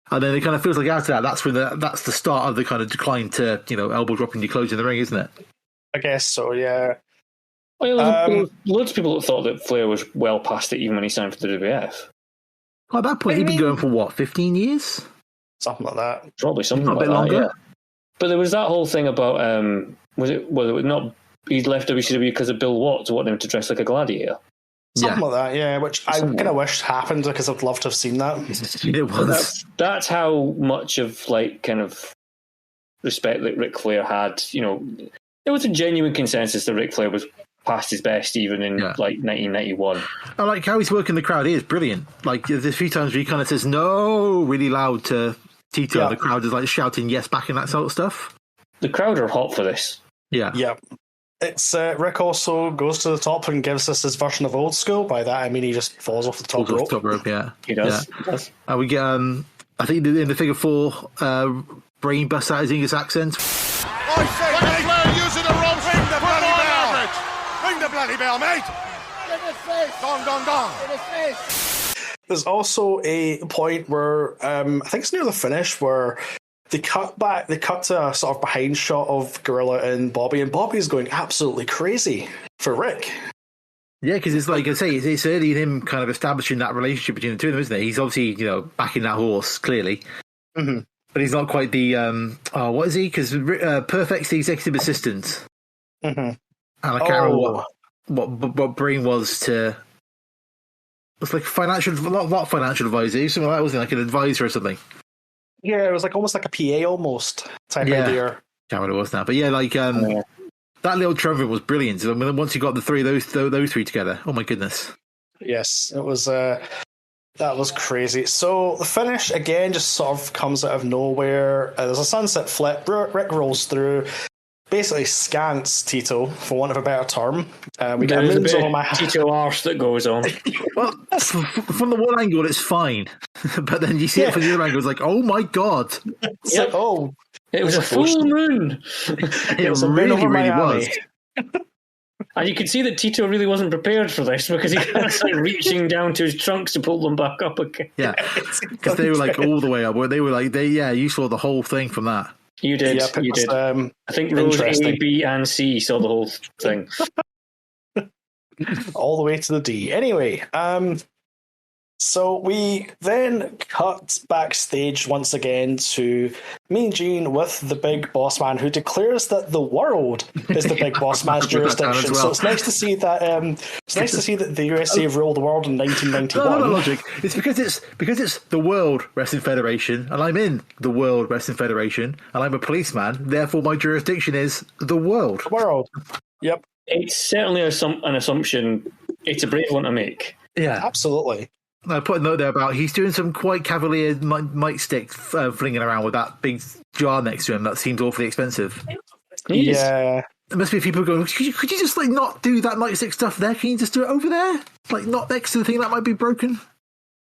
And then it kind of feels like after that, that's the start of the kind of decline to, elbow dropping your clothes in the ring, isn't it? I guess so, yeah. Well, there were loads of people that thought that Flair was well past it even when he signed for the WWF. Well, at that point, he'd been going for 15 years? Something like that. Probably something like that, longer. Yeah. But there was that whole thing about, was it not, he'd left WCW because of Bill Watts wanting him to dress like a gladiator? Something like that, yeah, which I kind of wish happened, because I'd love to have seen that. It was. That's how much of, like, kind of respect that Ric Flair had. There was a genuine consensus that Ric Flair was past his best even in, like, 1991. I like how he's working the crowd. He is brilliant. Like, there's a few times where he kind of says no really loud to Tito, and the crowd is, like, shouting yes back and that sort of stuff. The crowd are hot for this. Yeah. Yeah. It's Rick also goes to the top and gives us his version of old school. By that I mean he just falls off the top rope. Top rope, yeah. He does. Yeah. And we get, I think in the figure 4, Brain busts out his English accent. I say, mate, Flair using the ropes. Ring the bloody bell. Ring the bloody bell, mate. In his face. Gong, gong, gong. In his face. There's also a point where, I think it's near the finish, where they cut to a sort of behind shot of Gorilla and Bobby's going absolutely crazy for Rick. Yeah, because it's like I say, it's early in him kind of establishing that relationship between the two of them, isn't it? He's obviously, backing that horse, clearly. Mm-hmm. But he's not quite the, what is he? Because Perfect's the executive assistant. Mm-hmm. And I can't remember what Brain was to... It's like not financial advisor, something like that, wasn't it? Like an advisor or something. Yeah, it was like almost like a PA almost type idea. I can't remember what it was now. But yeah, like that little triumvirate was brilliant. I mean, once you got the three those three together, oh my goodness. Yes, it was that was crazy. So the finish again just sort of comes out of nowhere. There's a sunset flip. Rick rolls through, basically scants Tito, for want of a better term. We get a moons over my Tito arse that goes on. Well, from the one angle, it's fine, but then you see it from the other angle, it's like, oh my god! It's like, oh, it was a full moon. It really was. And you could see that Tito really wasn't prepared for this, because he was like reaching down to his trunks to pull them back up again. Yeah, because they were like all the way up. Where they were like, you saw the whole thing from that. You did. Yep, you did. I think rows A, B, and C saw the whole thing. All the way to the D. Anyway, so we then cut backstage once again to Mean Gene with the Big Boss Man, who declares that the world is the Big Boss Man's jurisdiction. So it's nice to see that. The USA ruled the world in 1991. No logic. It's because it's the World Wrestling Federation, and I'm in the World Wrestling Federation, and I'm a policeman. Therefore, my jurisdiction is the world. The world. Yep. It's certainly an assumption. It's a brave one to make. Yeah, absolutely. I put a note there about he's doing some quite cavalier mic stick flinging around with that big jar next to him. That seems awfully expensive. Yeah. There must be people going, could you just like not do that mic stick stuff there? Can you just do it over there? Like not next to the thing that might be broken?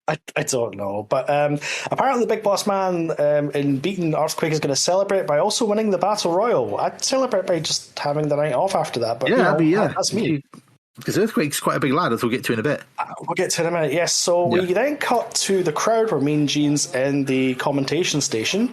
I don't know. But apparently the Big Boss Man in beating Earthquake is going to celebrate by also winning the Battle Royal. I'd celebrate by just having the night off after that. But that's me. Because Earthquake's quite a big lad, as we'll get to in a bit. We'll get to it in a minute, yes. So we then cut to the crowd where Mean Gene's in the commentation station.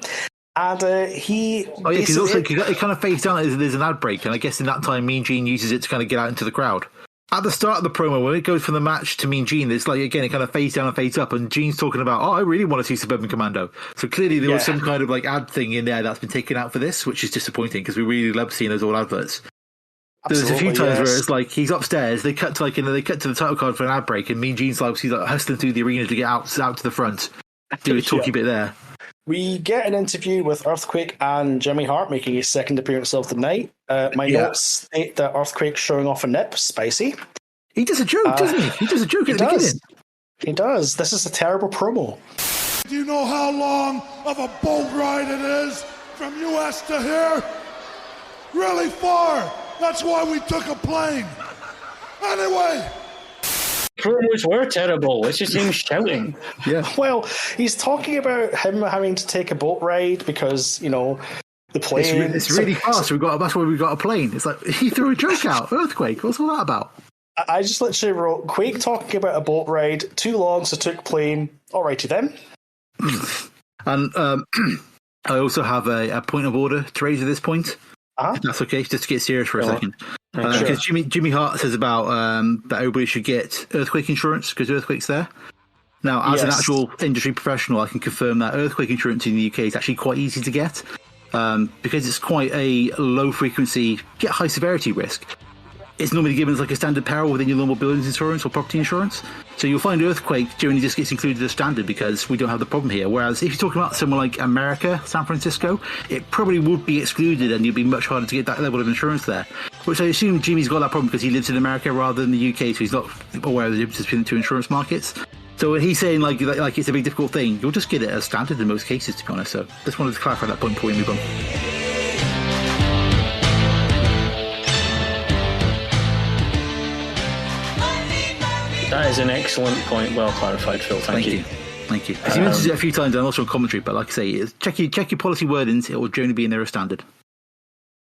And he... Oh, yeah, because also it kind of fades down as there's an ad break, and I guess in that time, Mean Gene uses it to kind of get out into the crowd. At the start of the promo, when it goes from the match to Mean Gene, it's like, again, it kind of fades down and fades up, and Gene's talking about, I really want to see Suburban Commando. So clearly there was some kind of like ad thing in there that's been taken out for this, which is disappointing, because we really love seeing those old adverts. There's a few times where it's like, he's upstairs, they cut to they cut to the title card for an ad break, and Mean Gene's like, he's like hustling through the arena to get out to the front. Do a talky bit there. We get an interview with Earthquake and Jimmy Hart making his second appearance of the night. My notes state that Earthquake showing off a nip, spicy. He does a joke, doesn't he? He does a joke at the beginning. He does. This is a terrible promo. Do you know how long of a boat ride it is from US to here? Really far. That's why we took a plane. Anyway. Promos were terrible. It's just him shouting. Yeah. Well, he's talking about him having to take a boat ride because, the plane... It's really fast. That's why we got a plane. It's like, he threw a joke out. Earthquake. What's all that about? I just literally wrote, Quake talking about a boat ride, too long, so took plane. Alrighty then. And I also have a point of order to raise at this point. That's okay, just to get serious for a second. Because Jimmy Hart says about that everybody should get earthquake insurance because earthquake's there. Now, as an actual industry professional, I can confirm that earthquake insurance in the UK is actually quite easy to get because it's quite a low frequency, yet high severity risk. It's normally given as like a standard peril within your normal buildings insurance or property insurance. So you'll find earthquake generally just gets included as standard because we don't have the problem here. Whereas if you're talking about somewhere like America, San Francisco, it probably would be excluded and you'd be much harder to get that level of insurance there. Which I assume Jimmy's got that problem because he lives in America rather than the UK, so he's not aware of the difference between the two insurance markets. So when he's saying like it's a big difficult thing, you'll just get it as standard in most cases, to be honest. So just wanted to clarify that point before we move on. That is an excellent point. Well clarified, Phil. Thank you. Thank you. He mentions it a few times and also in commentary, but like I say, check your policy wordings. It will generally be in there as standard.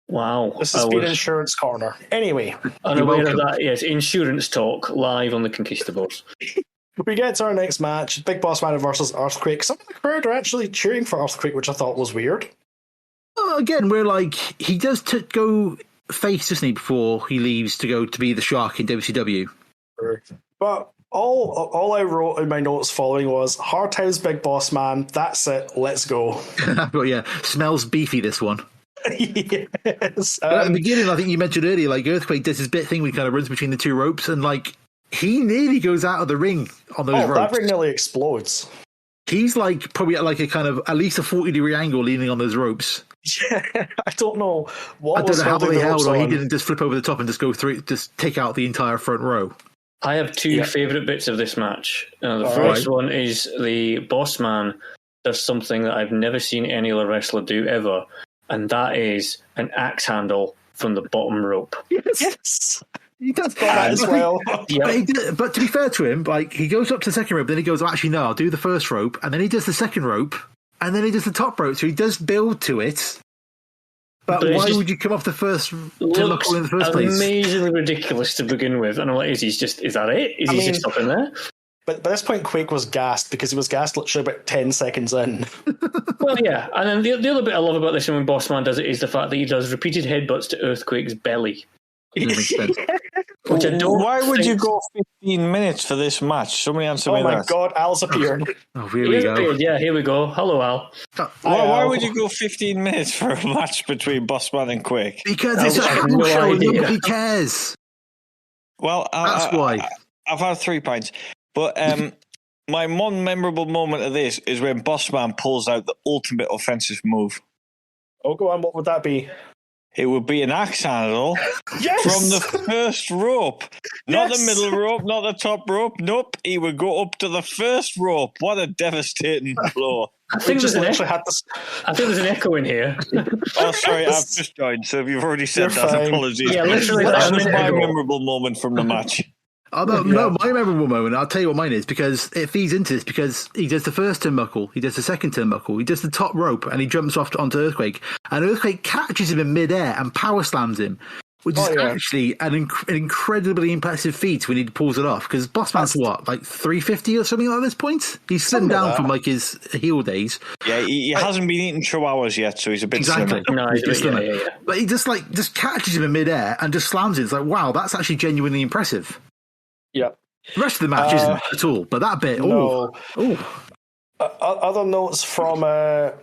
Wow. This has been Insurance Corner. Anyway. Unaware of that, yes. Insurance talk live on the Conquistabores. We get to our next match, Big Boss Man versus Earthquake. Some of the crowd are actually cheering for Earthquake, which I thought was weird. Again, we're like, he does go face, doesn't he, before he leaves to go to be the Shark in WCW. But all I wrote in my notes following was, Hard Times Big Boss Man, that's it, let's go. But yeah, smells beefy, this one. Yes. At the beginning, I think you mentioned earlier, like Earthquake does his bit thing where he kind of runs between the two ropes, and like he nearly goes out of the ring on those ropes. That ring nearly explodes. He's like probably at like a kind of at least a 40-degree angle leaning on those ropes. Yeah, I don't know what I don't know how they held, or he didn't just flip over the top and just go through, just take out the entire front row. I have two favourite bits of this match. The first one is the Boss Man does something that I've never seen any other wrestler do ever, and that is an axe handle from the bottom rope. Yes. He does that as well. But to be fair to him, like he goes up to the second rope, then he goes, actually, no, I'll do the first rope, and then he does the second rope, and then he does the top rope, so he does build to it. But why would you come off the first turnbuckle in the first place? Amazingly ridiculous to begin with. And I'm like, is that it? Is he just stopping there? But by this point, Quake was gassed because he was gassed literally about 10 seconds in. Well, yeah. And then the other bit I love about this when Boss Man does it is the fact that he does repeated headbutts to Earthquake's belly. Which I don't. Why would you go 15 minutes for this match? Somebody answer me that. Oh my God, Al's appeared. Here we go. Yeah, here we go. Hello, Al. Why would you go 15 minutes for a match between Bossman and Quake? Because it's a house show and nobody cares. Well, that's why. I've had 3 pints. But my one memorable moment of this is when Bossman pulls out the ultimate offensive move. Oh, go on. What would that be? It would be an axe handle from the first rope. Not the middle rope, not the top rope. Nope, he would go up to the first rope. What a devastating blow. I think there's an echo in here. Oh, sorry, I've just joined, so if you've already said that, apologies. Yeah, literally. That was my memorable moment from the match. No, my memorable moment, I'll tell you what mine is, because it feeds into this, because he does the first turnbuckle, he does the second turnbuckle, he does the top rope, and he jumps off onto Earthquake, and Earthquake catches him in midair and power slams him. which is actually an incredibly impressive feat when he pulls it off. Because Bossman's what, like 350 or something like this point? He's slimmed down from like his heel days. Yeah, he hasn't been eating chihuahuas yet, so he's a bit slimmer. No, he's slimmer. Yeah. But he just catches him in midair and just slams it. It's like, wow, that's actually genuinely impressive. Yeah. The rest of the match isn't at all, but that bit, Other notes from my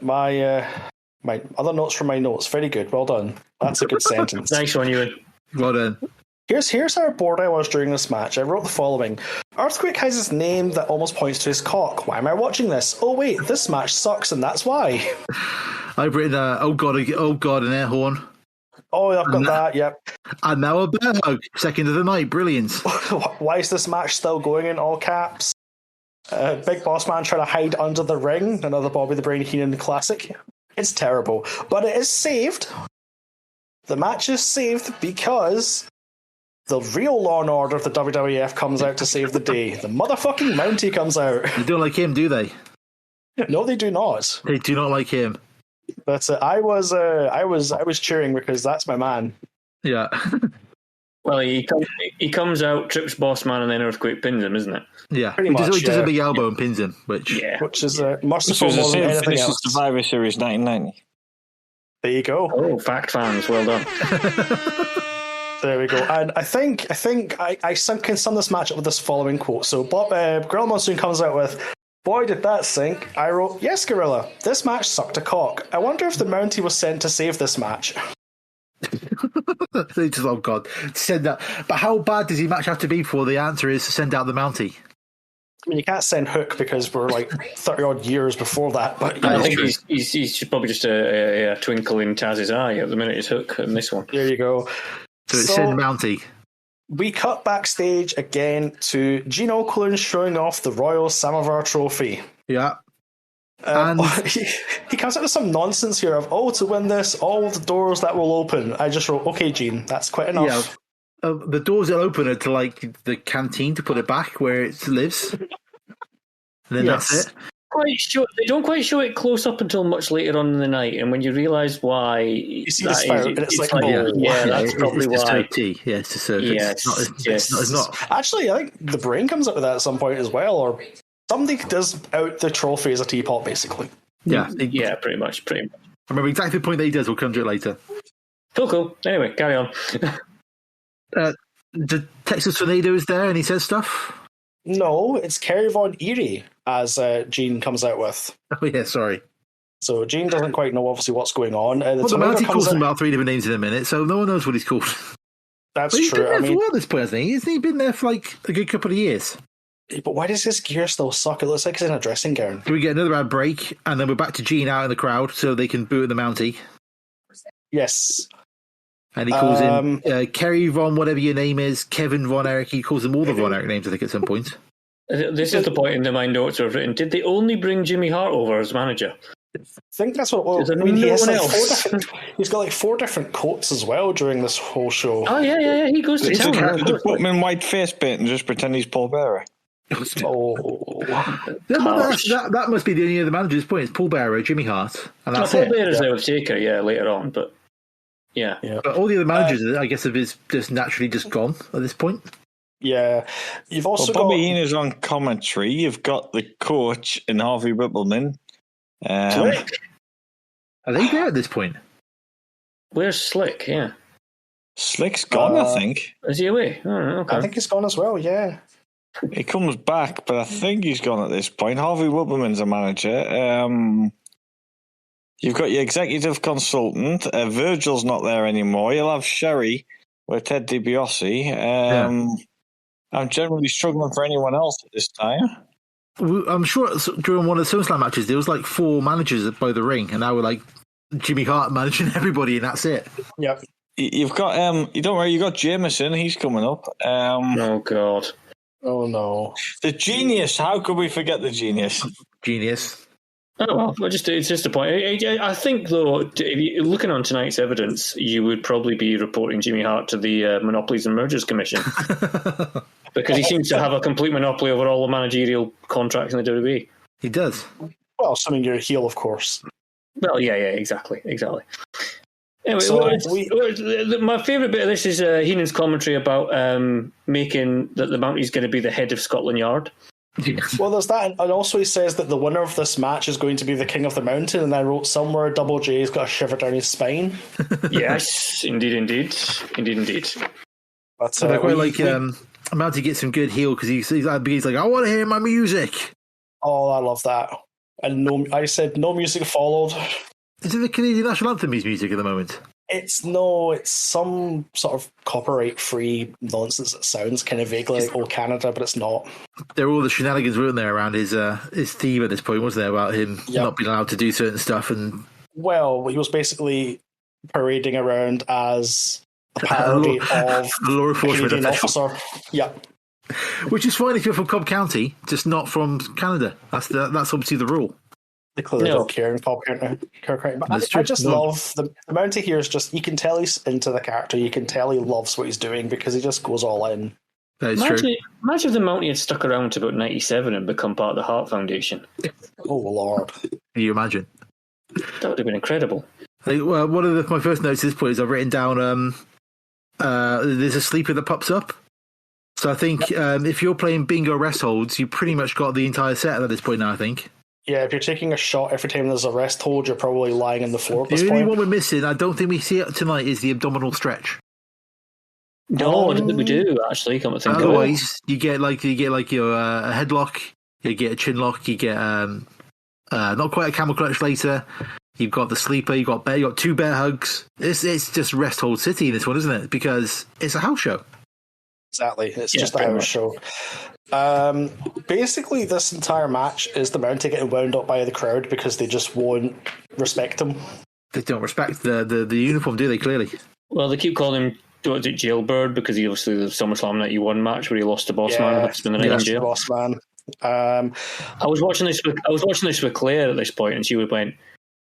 other notes from my notes. Very good. Well done. That's a good sentence. Nice one, Euan. Well done. Here's how bored I was during this match. I wrote the following. Earthquake has his name that almost points to his cock. Why am I watching this? Oh wait, this match sucks and that's why. I've written oh god, an air horn. Oh, I've got that, yep. And now a bear hug. Second of the night. Brilliant. Why is this match still going in all caps? Big Boss Man trying to hide under the ring. Another Bobby the Brain Heenan classic. It's terrible. But it is saved. The match is saved because the real Law and Order of the WWF comes out to save the day. The motherfucking Mountie comes out. They don't like him, do they? No, they do not. They do not like him. But I was cheering because that's my man. Yeah. Well, he comes out, trips Boss Man, and then Earthquake pins him, isn't it? Yeah, he does a big elbow and pins him, which is merciful more than anything else. Survivor Series 1990. There you go. Oh, fact fans, well done. There we go. And I think I can sum this match up with this following quote. So Gorilla Monsoon comes out with, "Boy, did that sink." I wrote, "Yes, Gorilla, this match sucked a cock. I wonder if the Mountie was sent to save this match." Oh god, send that. But how bad does he match have to be before the answer is to send out the Mountie? I mean, you can't send Hook because we're like 30 odd years before that. But I think he's probably just a twinkle in Taz's eye at the minute. It's Hook in this one. There you go. So it's send Mountie. We cut backstage again to Gene Okerlund showing off the Royal Samovar Trophy. Yeah. And he comes up with some nonsense here of, to win this, all the doors that will open. I just wrote, okay, Gene, that's quite enough. Yeah, the doors that open are to like the canteen to put it back where it lives. And then that's it. They don't quite show it close up until much later on in the night, and when you realise why, you see the spout, and it's like that's probably why. Tea. Yeah, it's to serve. It's not. Actually, I think the Brain comes up with that at some point as well, or somebody does out the trophy as a teapot, basically. Yeah, pretty much. I remember exactly the point that he does. We'll come to it later. Cool. Anyway, carry on. The Texas Tornado is there, and he says stuff. No, it's Kerry Von Eerie, as Gene comes out with. Oh yeah, sorry. So Gene doesn't quite know obviously what's going on. The Mountie calls him about 3 different names in a minute, so no one knows what he's called. That's true. He's been there for a while at this point, hasn't he? Hasn't he been there for like a good couple of years? But why does his gear still suck? It looks like he's in a dressing gown. Do we get another ad break, and then we're back to Gene out in the crowd so they can boo at the Mountie? Yes. And he calls him Kerry Von, whatever your name is, Kevin Von Erich. He calls them all the Von Erich names, I think, at some point. This is the point in my notes I've written. Did they only bring Jimmy Hart over as manager? I think that's what. He's got like 4 different coats as well during this whole show. Oh yeah. He goes to town. Put him in white face paint and just pretend he's Paul Bearer. That must be the only other manager's point. It's Paul Bearer, Jimmy Hart, and that's Paul Bearer's there with Taker, later on, but yeah. But all the other managers, I guess, have just naturally just gone at this point. Yeah, you've also got Bobby Heenan's on commentary. You've got the coach and Harvey Whippleman. Slick. Are they there at this point? Where's Slick? Yeah, Slick's gone. I think. Is he away? Oh, okay. I think he's gone as well. Yeah. He comes back, but I think he's gone at this point. Harvey Whippleman's a manager. You've got your executive consultant. Virgil's not there anymore. You'll have Sherry with Ted DiBiase. I'm generally struggling for anyone else at this time. I'm sure during one of the SummerSlam matches, there was like 4 managers by the ring, and now we're like Jimmy Hart managing everybody, and that's it. Yep. You've got you don't worry. You got Jameson. He's coming up. Oh God. Oh no. The Genius. How could we forget the Genius? Genius. Oh well, it's just a point. I think though, if you're looking on tonight's evidence, you would probably be reporting Jimmy Hart to the Monopolies and Mergers Commission because he seems to have a complete monopoly over all the managerial contracts in the WWE. He does. Well, assuming you're a heel, of course. Well, yeah, exactly. Anyway, my favourite bit of this is Heenan's commentary about making that the Mountie is going to be the head of Scotland Yard. Well, there's that, and also he says that the winner of this match is going to be the King of the Mountain, and I wrote somewhere Double J's got a shiver down his spine. Yes, indeed. But, I quite like Mountie gets some good heel because he's like, I want to hear my music. Oh, I love that. And I said no music followed. Is it the Canadian National Anthem music at the moment? It's some sort of copyright-free nonsense that sounds kind of vaguely like Old Canada, but it's not. There were all the shenanigans, weren't there, around his theme at this point, wasn't there, about him not being allowed to do certain stuff? And well, he was basically parading around as a parody of a law enforcement Canadian officer. officer. Yeah. Which is fine if you're from Cobb County, just not from Canada. That's obviously the rule. They clearly don't care in Cobb County. But I just love the Mountie here is just, you can tell he's into the character, you can tell he loves what he's doing because he just goes all in. That is true. Imagine if the Mountie had stuck around to about 97 and become part of the Hart Foundation. Oh, Lord. Can you imagine? That would have been incredible. Well, one of my first notes at this point is I've written down there's a sleeper that pops up. So I think if you're playing bingo rest holds, you pretty much got the entire set at this point now, I think. Yeah, if you're taking a shot every time there's a rest hold, you're probably lying on the floor at this point. The only one we're missing, I don't think we see it tonight, is the abdominal stretch. No, I don't think we do, actually. Come to think Otherwise, you get your a headlock, you get a chin lock, you get not quite a camel clutch later. You've got the sleeper, you've got two bear hugs. It's just rest hold city in this one, isn't it? Because it's a house show. Exactly, it's just a house show. Basically, this entire match is the Mountie getting wound up by the crowd because they just won't respect him. They don't respect the uniform, do they? Clearly. Well, they keep calling him Jailbird because he obviously the SummerSlam 91 match where he lost to Boss Man and had to spend the night in jail. Boss Man. I was watching this with Claire at this point, and she went,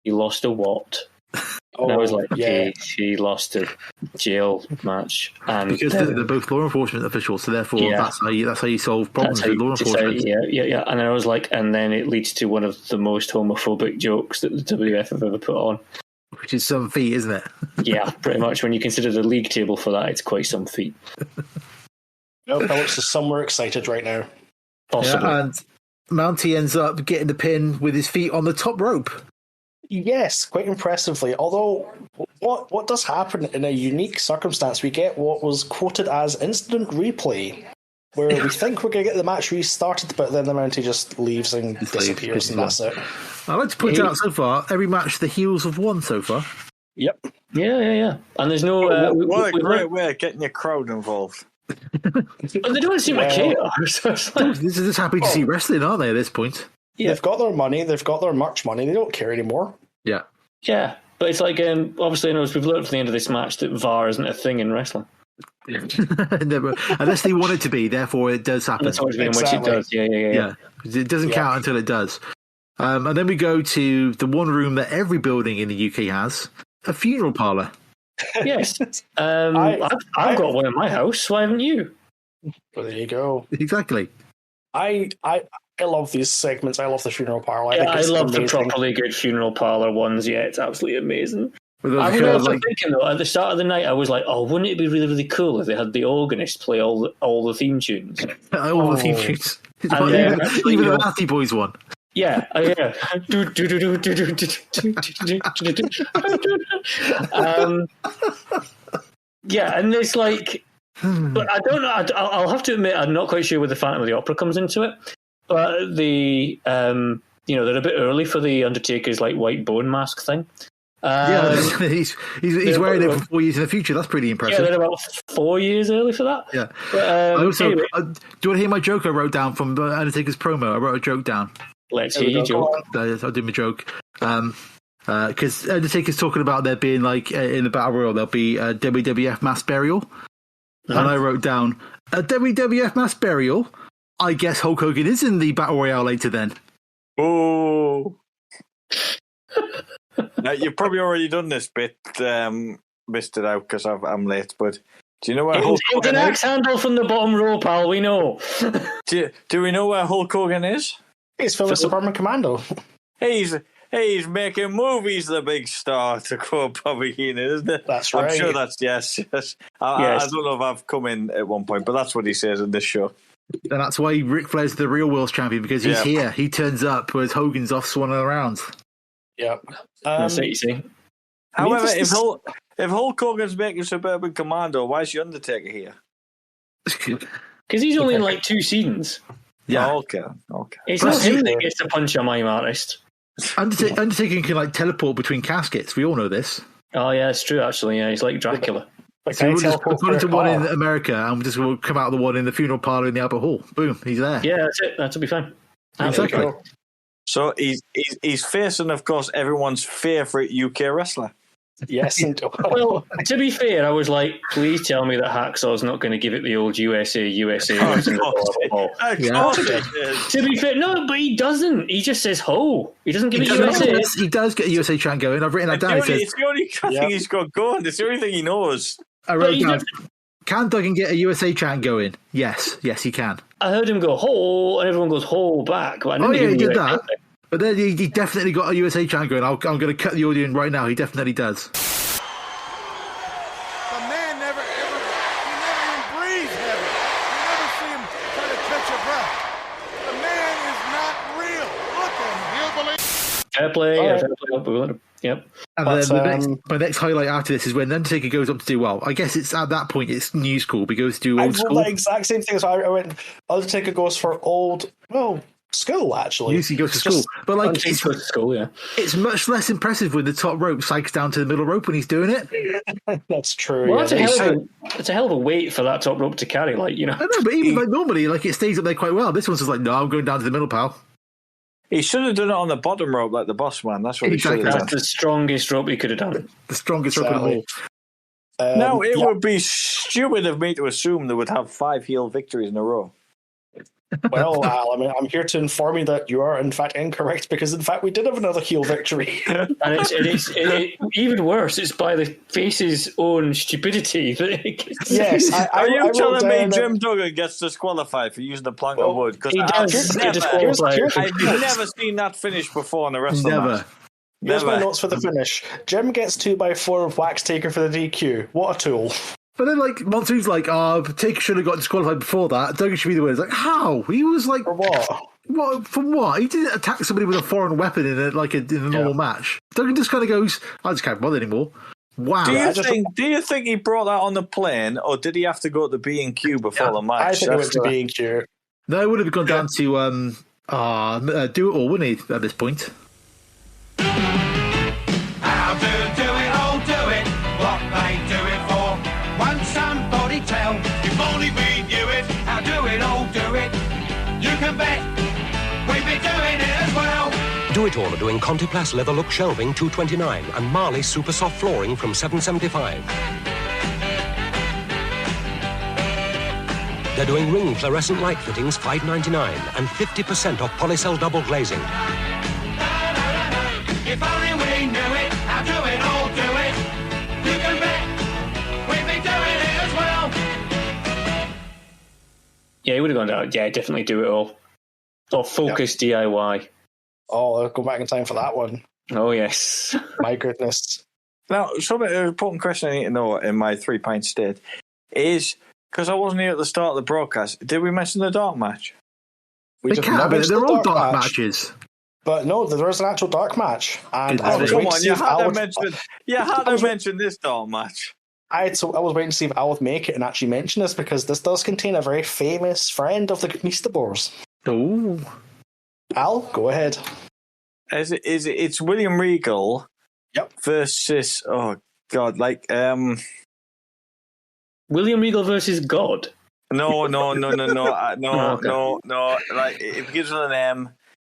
"He lost a what?" And I was like, okay, she lost a jail match, and because they're both law enforcement officials, so therefore that's how you solve problems with law enforcement. Yeah. And then I was like, and then it leads to one of the most homophobic jokes that the WF have ever put on, which is some feat, isn't it? Yeah, pretty much. When you consider the league table for that, it's quite some feat. Alex is somewhere excited right now. Possibly. Yeah, and Mountie ends up getting the pin with his feet on the top rope. Yes, quite impressively. Although, what does happen in a unique circumstance? We get what was quoted as instant replay, where we think we're going to get the match restarted, but then the Mountie just leaves and disappears, and that's it. I'd like to point out so far, every match the heels have won so far. Yep. Yeah. And there's no... what a great way of getting your crowd involved. But they don't seem to care. So they're just happy to see wrestling, aren't they, at this point? Yeah. They've got their money, they've got their merch money, they don't care anymore. Yeah. Yeah, but it's like, obviously, we've learned from the end of this match that VAR isn't a thing in wrestling. Never, unless they want it to be, therefore it does happen. That's always been in which it does, yeah. It doesn't count until it does. And then we go to the one room that every building in the UK has, a funeral parlour. Yes. I've got one in my house, why haven't you? Well, there you go. Exactly. I love these segments. I love the funeral parlour. I love the properly good funeral parlour ones. Yeah, it's absolutely amazing. I was also thinking, though, at the start of the night, I was like, oh, wouldn't it be really, really cool if they had the organist play all the theme tunes? All the theme tunes. Even the Nasty Boys one. Yeah. Yeah, and it's like... But I don't know. I'll have to admit, I'm not quite sure where the Phantom of the Opera comes into it. But they're a bit early for the Undertaker's like white bone mask thing. He's wearing it for 4 years in the future. That's pretty impressive. Yeah, they're about 4 years early for that. Yeah. But, anyway. Do you want to hear my joke I wrote down from Undertaker's promo? I wrote a joke down. Let's hear your joke. I'll do my joke. Because Undertaker's talking about there being like in the Battle Royal there'll be a WWF mass burial. And I wrote down, a WWF mass burial? I guess Hulk Hogan is in the Battle Royale later then. Oh. Now, you've probably already done this bit, missed it out because I'm late, but do you know where Hulk Hogan is? It's an axe handle from the bottom row, pal, we know. Do we know where Hulk Hogan is? He's Philip Superman Commando. He's He's making movies, the big star, to quote Bobby Heenan, isn't it? That's right. I'm sure that's yes. I don't know if I've come in at one point, but that's what he says in this show. And that's why Ric Flair's the real world champion, because he's here. He turns up, whereas Hogan's off swanning around. Yep. That's it, you see. However, if Hulk Hogan's making Suburban Commando, why is the Undertaker here? Because he's only in like 2 seasons. Yeah. Oh, okay. It's not him that gets to punch a mime artist. Undertaker can like teleport between caskets. We all know this. Oh yeah, it's true. Actually, yeah, he's like Dracula. So we'll just put into one in America, and we'll come out of the one in the funeral parlour in the Albert Hall. Boom, he's there. Yeah, that's it. That'll be fine. Exactly. So he's facing, of course, everyone's favourite UK wrestler. Yes. Well, to be fair, I was like, please tell me that Hacksaw's not going to give it the old USA. To be fair, no, but he doesn't. He just says ho. He doesn't give it USA. He does get a USA chant going. I've written that down. It's the only thing he's got going. It's the only thing he knows. I wrote down, can Duggan get a USA chant going? Yes, he can. I heard him go ho, and everyone goes ho back. But he did that. But then he definitely got a USA chant going. I'm going to cut the audio in right now. He definitely does. The man never even breathes heavy. You never see him try to catch a breath. The man is not real. Look at him. He'll believe. Fair play. Yep. And then my next highlight after this is when Undertaker goes up to do, well, I guess it's at that point it's new school, but he goes to do old school. The exact same thing. So I went, Undertaker goes for old, school, actually. Usually goes to school. But like, it's goes to school, yeah. It's much less impressive when the top rope psychs down to the middle rope when he's doing it. That's true. Well, it's a hell of a weight for that top rope to carry, like, you know. I know, but even like normally, like, it stays up there quite well. This one's just like, no, I'm going down to the middle, pal. He should have done it on the bottom rope like the boss man. That's what he should have done. That's the strongest rope he could have done. The strongest rope of them all. Now, it would be stupid of me to assume they would have 5 heel victories in a row. Well, Al, I mean, I'm here to inform you that you are, in fact, incorrect, because, in fact, we did have another heel victory. And it's even worse. It's by the face's own stupidity. Yes. Are you telling me Jim Duggan gets disqualified for using a plank of wood? Because I've never seen that finish before in the rest of the match. Here's my notes for the finish. Jim gets 2x4 of Wax Taker for the DQ. What a tool. But then, like, Monsoon's like, Taker should have got disqualified before that. Duggan should be the winner. It's like, how? He was like... For what? What? From what? He didn't attack somebody with a foreign weapon in a normal match. Duggan just kind of goes, I just can't bother anymore. Wow. Do you think he brought that on the plane, or did he have to go to B&Q before the match? I think he went to B&Q. No, it would have gone down to Do It All, wouldn't he, at this point? How do it all, do it, what they do it for. Won't somebody tell, if only we knew it. How do it all, do it, you can bet we've been doing it as well. Do It All are doing Contiplast leather look shelving $229 and Marley super soft flooring from $775. They're doing ring fluorescent light fittings $5.99 and 50% off polycell double glazing. If only we knew it, how do it all, do it, you can bet we've been doing it as well. Yeah, he would have gone down. Yeah, definitely Do It All. Or Focus DIY. Oh, I'll go back in time for that one. Oh, yes. My goodness. Now, an important question I need to know in my 3-pint state is, because I wasn't here at the start of the broadcast, did we mention the dark match? They're all dark matches. But no, there was an actual dark match. And I was come on, you had to mention this dark match. I was waiting to see if Al would make it and actually mention this, because this does contain a very famous friend of the Conquistabores. Oh. Al, go ahead. It's William Regal versus, oh God, like... William Regal versus God? No. Like, it begins with an M.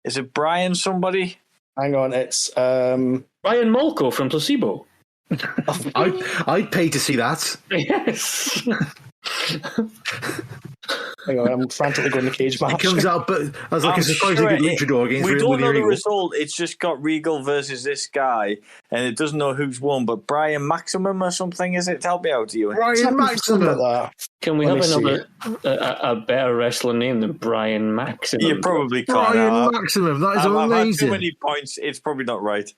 Is it Brian somebody? Hang on, it's... Brian Molko from Placebo. I'd pay to see that. Yes. Hang on, I'm frantically going to cage match. It comes out, but I was like, it's surprisingly good luchador against we don't Willie know the Regal. result. It's just got Regal versus this guy, and it doesn't know who's won. But Brian Maximum or something, is it? Help me out, Euan. Brian Maximum. Can we have a better wrestler name than Brian Maximum? You probably can't. Brian Maximum. That is amazing. I've had too many points. It's probably not right.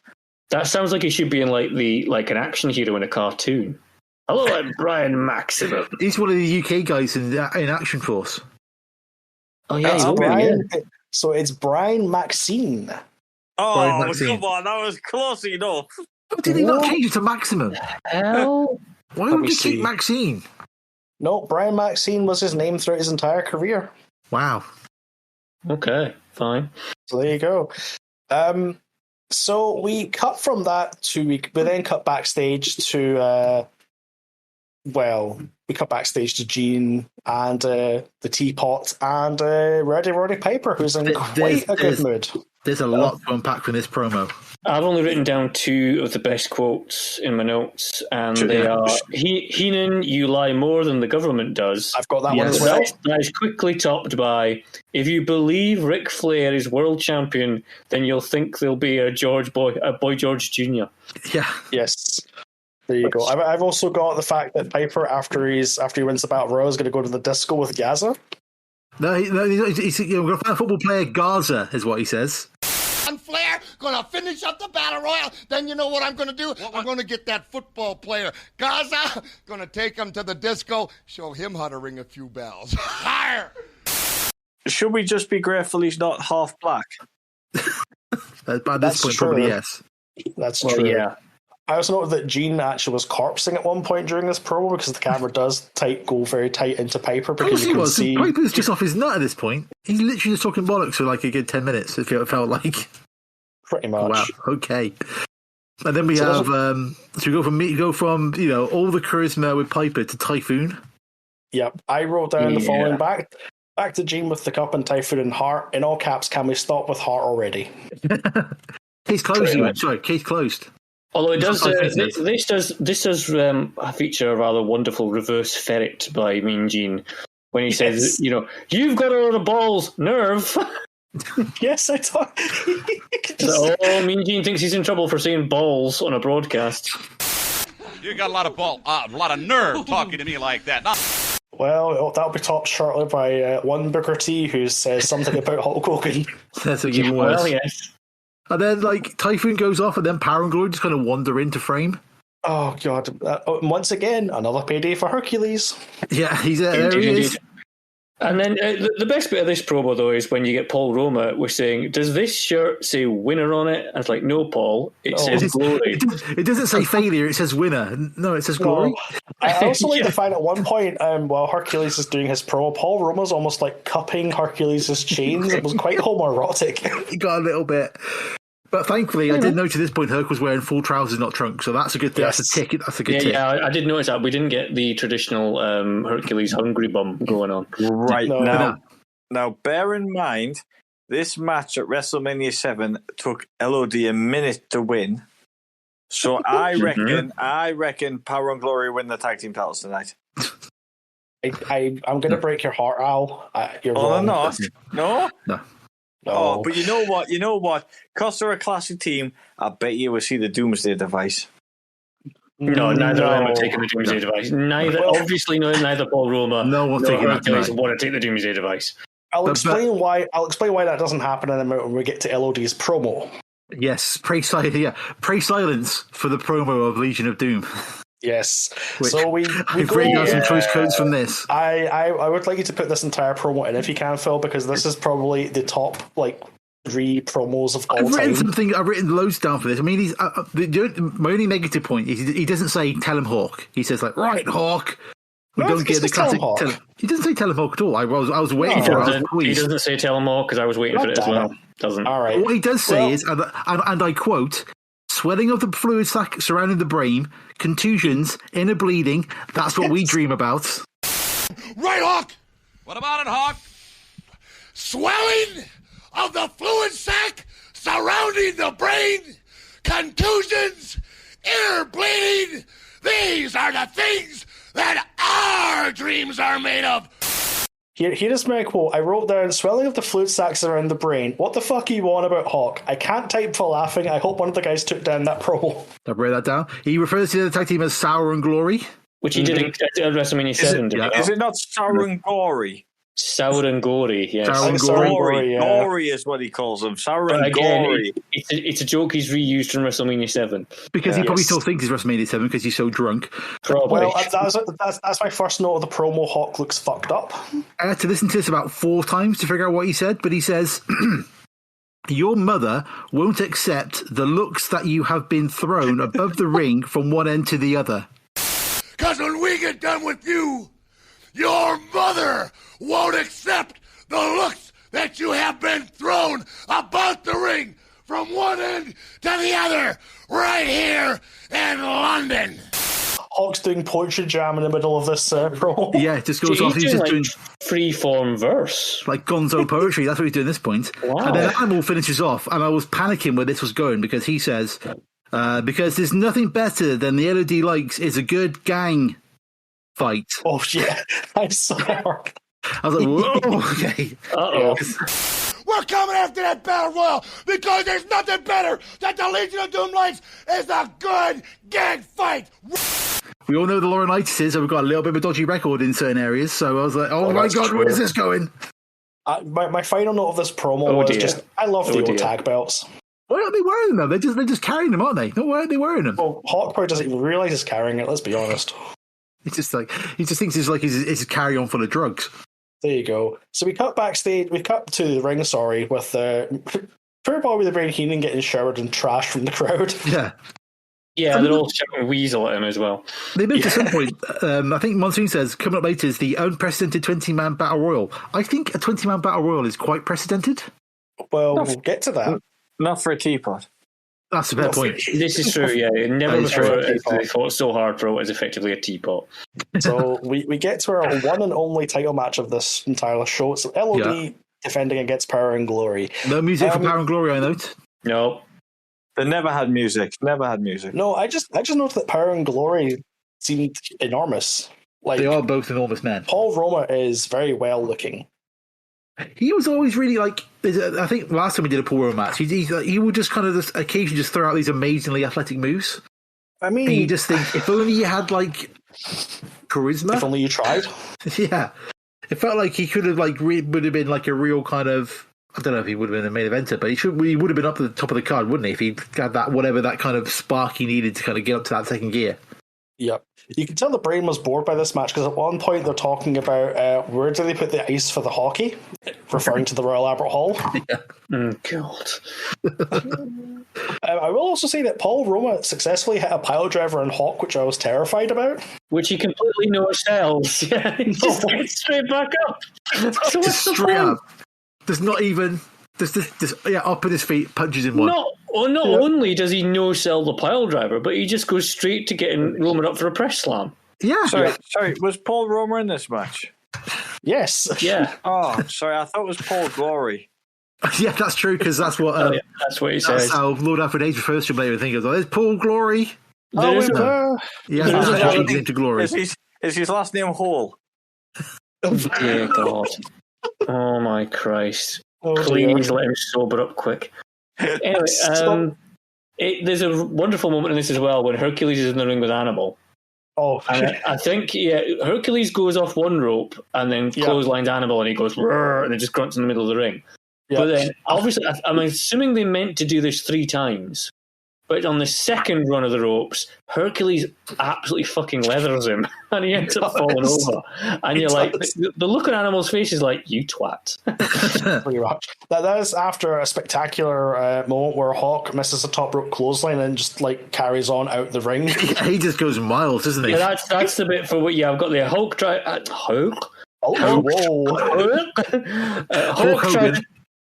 That sounds like he should be in like an action hero in a cartoon. Hello, I'm Brian Maximum. He's one of the UK guys in Action Force. Oh yeah, Brian. So it's Brian Maxine. Oh, Brian Maxine. Come on, that was close enough. How did he not change it to Maximum? Hell? Why would he keep Maxine? No, Brian Maxine was his name throughout his entire career. Wow. Okay, fine. So there you go. So we cut from that to we then cut backstage to we cut backstage to Gene and the Teapot and Roddy Piper, who's in quite a good mood. There's a lot to unpack from this promo. I've only written down 2 of the best quotes in my notes, and they are, Heenan, you lie more than the government does. I've got that one as well. That is quickly topped by, if you believe Ric Flair is world champion, then you'll think there'll be a Boy George Jr. Yeah. Yes. There you go. I've also got the fact that Piper, after he wins the Battle Royal, is going to go to the disco with Gaza. No, he's going to find a football player, Gaza, is what he says. Flair gonna finish up the Battle Royal. Then you know what I'm gonna do? I'm gonna get that football player, Gaza, gonna take him to the disco, show him how to ring a few bells. Higher. Should we just be grateful he's not half black? By this point, probably yes. That's true. Yeah. I also noted that Gene actually was corpsing at one point during this promo because the camera does go very tight into Piper. Because you can see Piper's just off his nut at this point. He's literally just talking bollocks for like a good 10 minutes. It felt like. Pretty much. Wow. Okay. And then we have so we go from all the charisma with Piper to Typhoon. Yep. I wrote down the following back to Gene with the cup and Typhoon and Hart. In all caps, can we stop with Hart already? Case closed. Sorry, case closed. Although it does, this does feature a rather wonderful reverse ferret by Mean Gene when he says, you've got a lot of balls, nerve. Yes, I thought. Mean Gene thinks he's in trouble for saying balls on a broadcast. You got a lot of nerve talking to me like that. Well, that'll be topped shortly by one Booker T who says something about Hulk Hogan. That's even worse. Well, yes. And then, Typhoon goes off, and then Power and Glory just kind of wander into frame. Oh, God. Once again, another payday for Hercules. Yeah, there he is. And then the best bit of this promo, though, is when you get Paul Roma, we're saying, does this shirt say winner on it? And it's like, no, Paul, it says glory. It doesn't say failure, it says winner. No, it says glory. I also like to find at one point, while Hercules is doing his promo, Paul Roma's almost like cupping Hercules' chains. It was quite homoerotic. He got a little bit. But thankfully, I did notice at this point Herc was wearing full trousers, not trunks, so that's a good thing. Yes. That's a tick. That's a good tick. Yeah, I did notice that. We didn't get the traditional Hercules hungry bum going on. Right. Now, bear in mind, this match at WrestleMania 7 took LOD a minute to win. So I reckon Power and Glory win the tag team titles tonight. I'm going to break your heart, Al. You're wrong. No. Oh, but you know what? Because they're a classic team, I bet you will see the Doomsday Device. No, neither of them are taking the Doomsday Device. Neither Paul Roma. No one's taking that tonight. Want to take the Doomsday Device. I'll explain why that doesn't happen in a minute when we get to LOD's promo. Yes, pray silence for the promo of Legion of Doom. Yes. So we bring out some choice codes from this. I would like you to put this entire promo in if you can, Phil, because this is probably the top 3 promos of all time. I've written loads down for this. I mean, my only negative point is he doesn't say "Tell him Hawk." He says right, Hawk. We don't get the classic. He doesn't say "Tell him Hawk" at all. I was waiting for it. He doesn't say "Tell him Hawk" because I was waiting for it as well. Doesn't. All right. What he does say is, and I quote, "Swelling of the fluid sac surrounding the brain, contusions, inner bleeding. That's what we dream about." Right, Hawk. What about it, Hawk? Swelling of the fluid sac surrounding the brain, contusions, inner bleeding. These are the things that our dreams are made of. Here is my quote. I wrote down, swelling of the fluid sacs around the brain. What the fuck are you on about, Hawk? I can't type for laughing. I hope one of the guys took down that promo. I'll write that down. He refers to the tag team as Sour and Glory. Which he did at WrestleMania 7. Is it not Sour and Gory? Sour and Gory, yes. Sour and Gory. Gory is what he calls them. Sour and Gory. It's a joke he's reused from WrestleMania 7. Because he probably still thinks it's WrestleMania 7 because he's so drunk. Probably. Well, that's my first note of the promo. Hawk looks fucked up. I had to listen to this about 4 times to figure out what he said, but he says, your mother won't accept the looks that you have been thrown above the ring from one end to the other. Because when we get done with you, your mother won't accept the looks that you have been thrown about the ring from one end to the other right here in London. Hawk's doing poetry jam in the middle of this promo. Yeah, it just goes off. He's just doing free-form verse. Like gonzo poetry. That's what he's doing at this point. Wow. And then Animal finishes off, and I was panicking where this was going because he says, because there's nothing better than the LOD likes is a good gang fight. Oh, yeah. I saw that. I was like, whoa, okay. Uh-oh. We're coming after that Battle Royal because there's nothing better that the Legion of Doom likes is a good gang fight. We all know the Laurinaitis is, so we've got a little bit of a dodgy record in certain areas. So I was like, oh my God, true. where is this going? My final note of this promo was just, I love the old tag belts. Why aren't they wearing them? They're just carrying them, aren't they? No, why aren't they wearing them? Well, Hawk probably doesn't even realise he's carrying it, let's be honest. It's just like, he just thinks it's like it's a carry-on full of drugs. There you go. So we cut backstage, we cut to the ring, with poor boy with the brain Heenan getting showered and trashed from the crowd. Yeah. Yeah, they're all shouting Weasel at him as well. They moved at some point. I think Monsoon says, coming up later is the unprecedented 20-man Battle Royal. I think a 20-man Battle Royal is quite precedented. Well, we'll get to that. Not for a teapot. That's a fair point. This is true, yeah. Never before they fought so hard for what is effectively a teapot. So we get to our one and only title match of this entire show. It's LOD defending against Power and Glory. No music for Power and Glory, I note. No. They never had music. No, I just noticed that Power and Glory seemed enormous. Like, they are both enormous men. Paul Roma is very well looking. He was always really like. I think last time we did a Paul Roma match, he would just kind of occasionally just throw out these amazingly athletic moves. I mean, and you just think if only you had like charisma. If only you tried. Yeah, it felt like he could have would have been like a real kind of. I don't know if he would have been a main eventer, but he would have been up at the top of the card, wouldn't he? If he had that whatever that kind of spark he needed to kind of get up to that second gear. Yep. You can tell the brain was bored by this match because at one point they're talking about where do they put the ice for the hockey, referring to the Royal Albert Hall. Yeah. Oh, God. I will also say that Paul Roma successfully hit a pile driver on Hawk, which I was terrified about. Which he completely no sells. Yeah, he just gets straight back up. So what's the straight point? up. There's not even... Just up at his feet, punches in one. Not only does he no sell the pile driver, but he just goes straight to getting Roman up for a press slam. Yeah. Sorry, was Paul Roma in this match? Yes. Yeah. Oh, sorry, I thought it was Paul Glory. Yeah, that's true, because that's what... that's what he says. That's how Lord Alfred H refers to him later. I think there's Paul Glory. Change into Glory. Is his last name Hall? Dear God. Oh, my Christ. Oh, please let him sober up quick. Anyway, there's a wonderful moment in this as well when Hercules is in the ring with Animal. Oh, and I think Hercules goes off one rope and then clotheslines Animal, and he goes "Rrr," and it just grunts in the middle of the ring. But then, obviously, I'm assuming they meant to do this 3 times. But on the second run of the ropes, Hercules absolutely fucking leathers him, and he ends up falling over. And you're like, the look on Animal's face is like, you twat. Pretty much. That is after a spectacular moment where Hawk misses a top rope clothesline and just carries on out the ring. Yeah, he just goes miles, doesn't he? Yeah, that's the bit for what. Yeah, I've got the Hulk try. Hulk.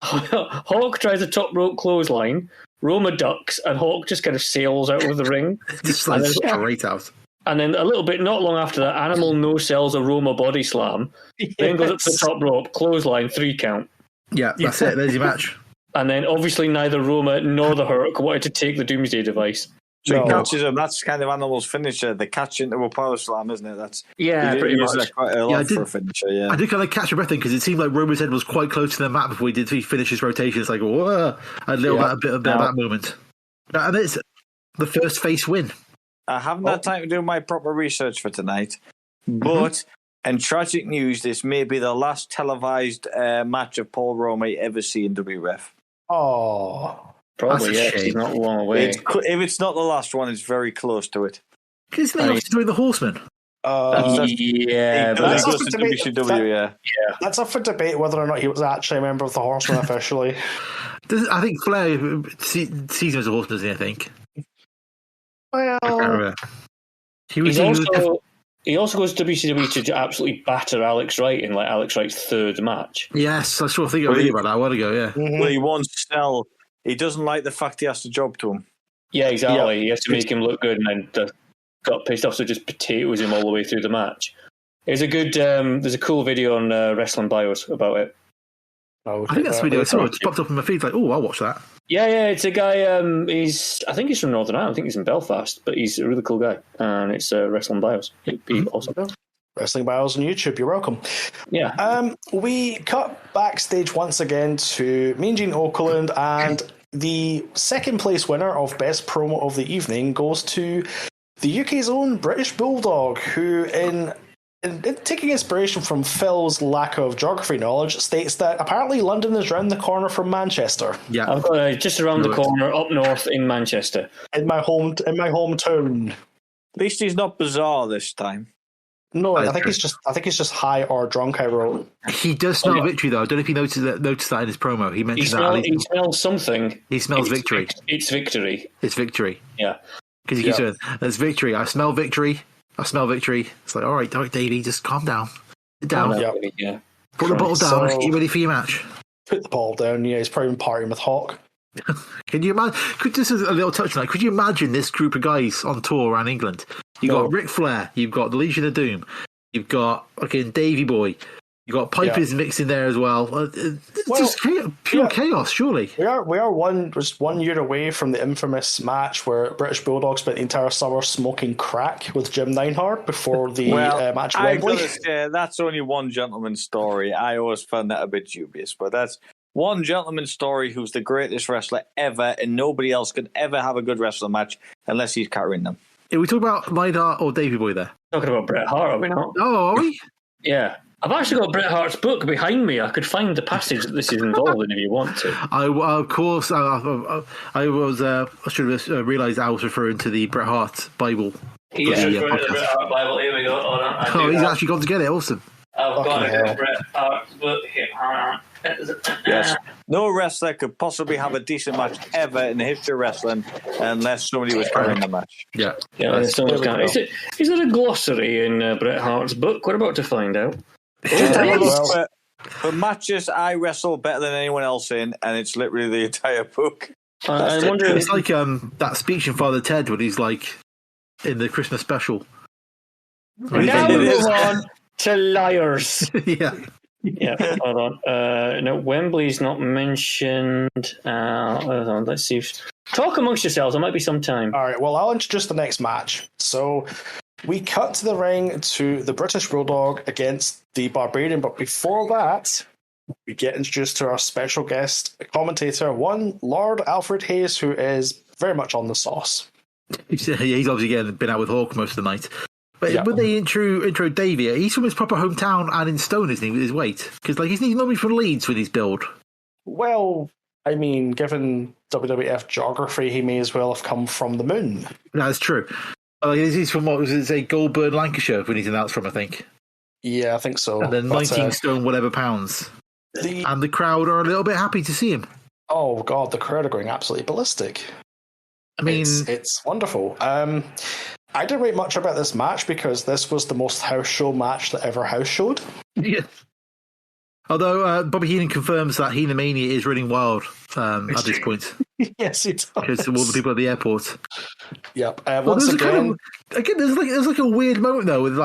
Hawk tries a top rope clothesline. Roma ducks, and Hawk just kind of sails out of the ring. Just straight out. And then a little bit, not long after that, Animal no-sells a Roma body slam, then goes up to the top rope, clothesline, 3 count. Yeah, that's it. There's your match. And then obviously neither Roma nor the Hurk wanted to take the Doomsday device. So he catches him. That's kind of Animal's finisher. The catch into a power slam, isn't it? That's pretty much. Quite a lot for a finisher. Yeah, I did kind of catch a breath because it seemed like Roman's head was quite close to the mat before he finished his rotation. It's like, whoa, a bit of that moment. And it's the first face win. I haven't had time to do my proper research for tonight, but in tragic news, this may be the last televised match of Paul Roma ever see in WWF. Oh. Probably, he's not long away. If it's not the last one, it's very close to it. Isn't he doing the Horseman? That's up for debate whether or not he was actually a member of the Horsemen officially. I think Flair sees him as a Horseman, doesn't he? I think. Well, I can't remember. He also goes to WCW to absolutely batter Alex Wright in like Alex Wright's third match. Yes, I sort of think about that a while ago. Yeah. Well, he wants Snell. He doesn't like the fact he has to job to him. Yeah, exactly. Yeah. He has to make him look good, and then got pissed off, so just potatoes him all the way through the match. There's a cool video on Wrestling Bios about it. I think that's the video I saw. It just popped up on my feed. Like, I'll watch that. Yeah, it's a guy. I think he's from Northern Ireland. I think he's in Belfast, but he's a really cool guy, and it's Wrestling Bios. Wrestling Bios on YouTube. You're welcome. Yeah. We cut backstage once again to Mean Gene Okerlund, and the second place winner of Best Promo of the Evening goes to the UK's own British Bulldog, who in taking inspiration from Phil's lack of geography knowledge, states that apparently London is round the corner from Manchester. Yeah, I've got just around the corner, up north in Manchester, in my hometown. At least he's not bizarre this time. No, I think he's just high or drunk. I wrote. He does smell victory, though. I don't know if you noticed that in his promo. He mentioned he smells something. He smells victory. It's victory. It's victory. Yeah, because he keeps saying, "There's victory. I smell victory. I smell victory." It's like, all right, Davey, just calm down. Sit down. Yeah. Put the bottle down. Get ready for your match. Put the ball down. Yeah, he's probably been partying with Hawk. Can you imagine? This is a little touch on that. Could you imagine this group of guys on tour around England? You've got Ric Flair, you've got the Legion of Doom, you've got Davey Boy, you've got Piper's mixed in there as well. It's just pure chaos, surely. We are just 1 year away from the infamous match where British Bulldog spent the entire summer smoking crack with Jim Neidhart before the match at Wembley. That's only one gentleman's story. I always found that a bit dubious, but that's one gentleman's story who's the greatest wrestler ever, and nobody else could ever have a good wrestling match unless he's carrying them. Are we talking about Neidhart or Davey Boy there? Talking about Bret Hart, are we not? Oh, are we? Yeah. I've actually got Bret Hart's book behind me. I could find the passage that this is involved in if you want to. Of course. I should have realised I was referring to the Bret Hart Bible. He's referring to the Bret Hart Bible. Here we go. Hold on. He's actually gone to get it. Awesome. I've got a Bret Hart's book here. Hold on. Yes. No wrestler could possibly have a decent match ever in the history of wrestling unless somebody was carrying the match. Yeah. Is there a glossary in Bret Hart's book? We're about to find out. For matches I wrestle better than anyone else in, and it's literally the entire book. I wonder. It's like that speech in Father Ted when he's like in the Christmas special. Now we move on to liars. Yeah. Yeah, hold on. No, Wembley's not mentioned. Hold on, let's see. Talk amongst yourselves. There might be some time. All right, well, I'll introduce the next match. So we cut to the ring to the British Bulldog against the Barbarian, but before that, we get introduced to our special guest commentator, one Lord Alfred Hayes, who is very much on the sauce. He's obviously been out with Hawk most of the night. But when they intro Davey, he's from his proper hometown and in stone, isn't he, with his weight? Because he's normally from Leeds with his build. Well, I mean, given WWF geography, he may as well have come from the moon. That's true. He's from, what was it, say, Goulburn, Lancashire, when he's announced from, I think. Yeah, I think so. And then 19 stone, whatever pounds. And the crowd are a little bit happy to see him. Oh, God, the crowd are going absolutely ballistic. I mean, it's wonderful. I didn't rate much about this match because this was the most house show match that ever house showed. Yeah. Although Bobby Heenan confirms that Heenan Mania is running wild at this point. Yes, it does. Because all the people at the airport. Yep. Once again, there's like a weird moment though with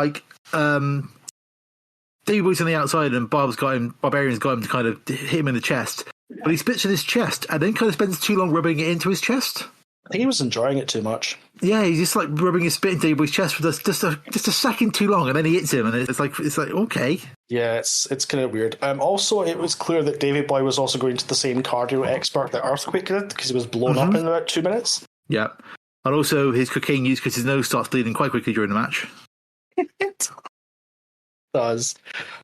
Davey Boy's on the outside and Barbarian's got him to kind of hit him in the chest. But he spits in his chest and then kind of spends too long rubbing it into his chest. I think he was enjoying it too much. Yeah, he's just like rubbing his spit into Davey Boy's chest for just a second too long, and then he hits him, and it's like okay. Yeah, it's kind of weird. Also, it was clear that Davey Boy was also going to the same cardio expert that Earthquake did because he was blown up in about 2 minutes. Yeah, and also his cocaine use because his nose starts bleeding quite quickly during the match. It does.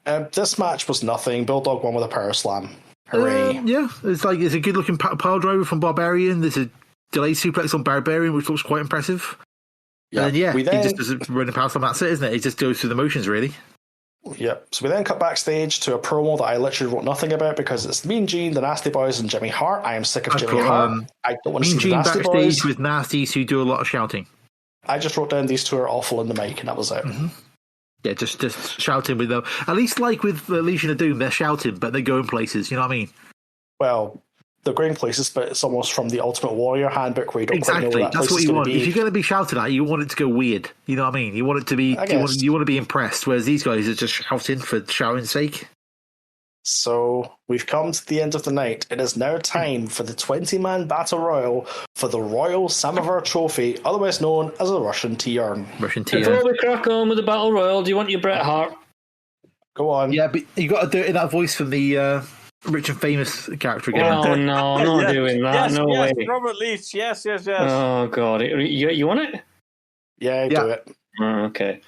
This match was nothing. Bulldog won with a power slam. Hooray! Yeah, it's a good looking pile driver from Barbarian. There's a delayed suplex on Barbarian, which looks quite impressive. Yeah, and he just doesn't run a power slam. That's it, isn't it? He just goes through the motions, really. Yep. So we then cut backstage to a promo that I literally wrote nothing about because it's Mean Gene, the Nasty Boys, and Jimmy Hart. I am sick of Jimmy Hart. I don't want to see the Nasty Boys. Mean Gene backstage with Nasties who do a lot of shouting. I just wrote down these two are awful in the mic, and that was it. Yeah, just shouting with them. At least like with Legion of Doom, they're shouting, but they're going places. You know what I mean? Well, they're going places, but it's almost from the Ultimate Warrior handbook where you don't quite know where that That's place what you want. Be. If you're going to be shouted at, you want it to go weird. You know what I mean? You want it to be. You want to be impressed. Whereas these guys are just shouting for shouting's sake. So we've come to the end of the night. It is now time for the 20-man battle royal for the Royal Samovar Trophy, otherwise known as the Russian T-Urn. Before we crack on with the battle royal, do you want your Bret Hart? Go on. Yeah, but you got to do it in that voice from the Rich and Famous character again. Oh no, I'm not doing that. Yes, no way. Robert Leach. Yes. Oh god, you want it? Yeah, do it. Oh, okay.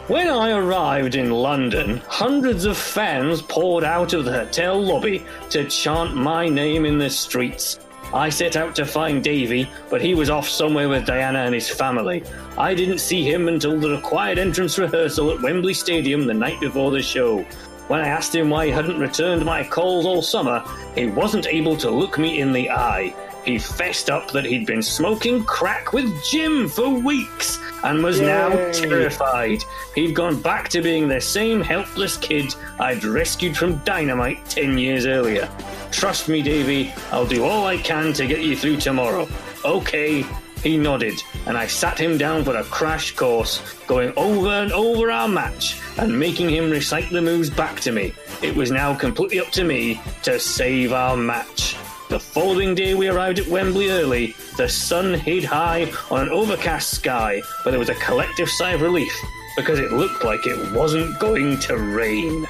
When I arrived in London, hundreds of fans poured out of the hotel lobby to chant my name in the streets. I set out to find Davey, but he was off somewhere with Diana and his family. I didn't see him until the required entrance rehearsal at Wembley Stadium the night before the show. When I asked him why he hadn't returned my calls all summer, he wasn't able to look me in the eye. He fessed up that he'd been smoking crack with Jim for weeks and was now terrified. He'd gone back to being the same helpless kid I'd rescued from Dynamite 10 years earlier. Trust me, Davey, I'll do all I can to get you through tomorrow. Okay. He nodded, and I sat him down for a crash course, going over and over our match and making him recite the moves back to me. It was now completely up to me to save our match. The following day we arrived at Wembley early. The sun hid high on an overcast sky, but there was a collective sigh of relief because it looked like it wasn't going to rain.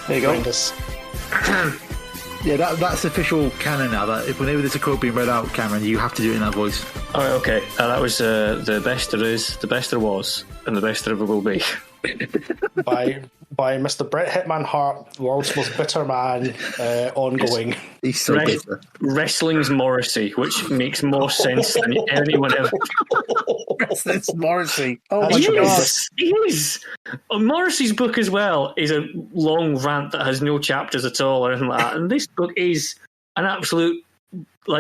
There you go. Yeah, that's official canon now. That if whenever there's a quote being read out, Cameron, you have to do it in that voice. All right, okay. That was the best there is, the best there was, and the best there ever will be. by Mr. Bret Hitman Hart, the world's most bitter man, ongoing. He's so bitter. Wrestling's Morrissey, which makes more sense than anyone ever. Wrestling's Morrissey. Oh my God. He is. Morrissey's book as well is a long rant that has no chapters at all or anything like that. And this book is an absolute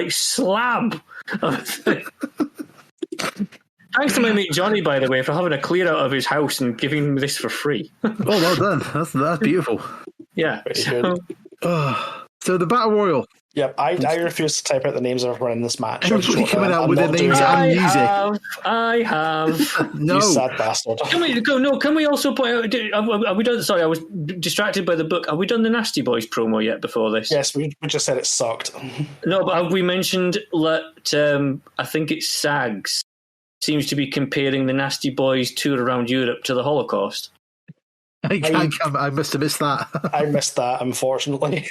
slab of a thing. Thanks to my mate Johnny, by the way, for having a clear out of his house and giving me this for free. Oh, well done. That's beautiful. Yeah. So the Battle Royal. Yep, I refuse to type out the names of everyone in this match. Everybody coming out with their names and music. I have. No. You sad bastard. Can we also point out, have we done, sorry, I was distracted by the book. Have we done the Nasty Boys promo yet before this? Yes, we just said it sucked. No, but have we mentioned that I think it's SAGS seems to be comparing the Nasty Boys tour around Europe to the Holocaust? I must have missed that. I missed that, unfortunately.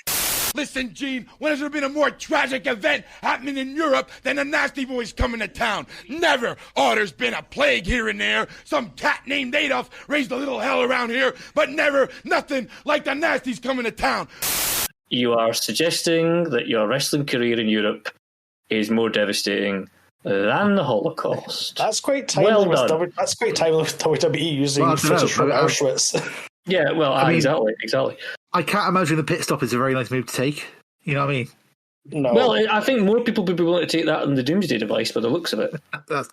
Listen, Gene, when has there been a more tragic event happening in Europe than the Nasty Boys coming to town? Never. Oh, there's been a plague here and there. Some cat named Adolf raised a little hell around here, but never nothing like the Nasties coming to town. You are suggesting that your wrestling career in Europe is more devastating than the Holocaust. That's quite timely. That's quite timely with WWE using footage from Auschwitz. Yeah, well, exactly. I can't imagine the pit stop is a very nice move to take. You know what I mean? No. Well, I think more people would be willing to take that than the Doomsday Device by the looks of it. That's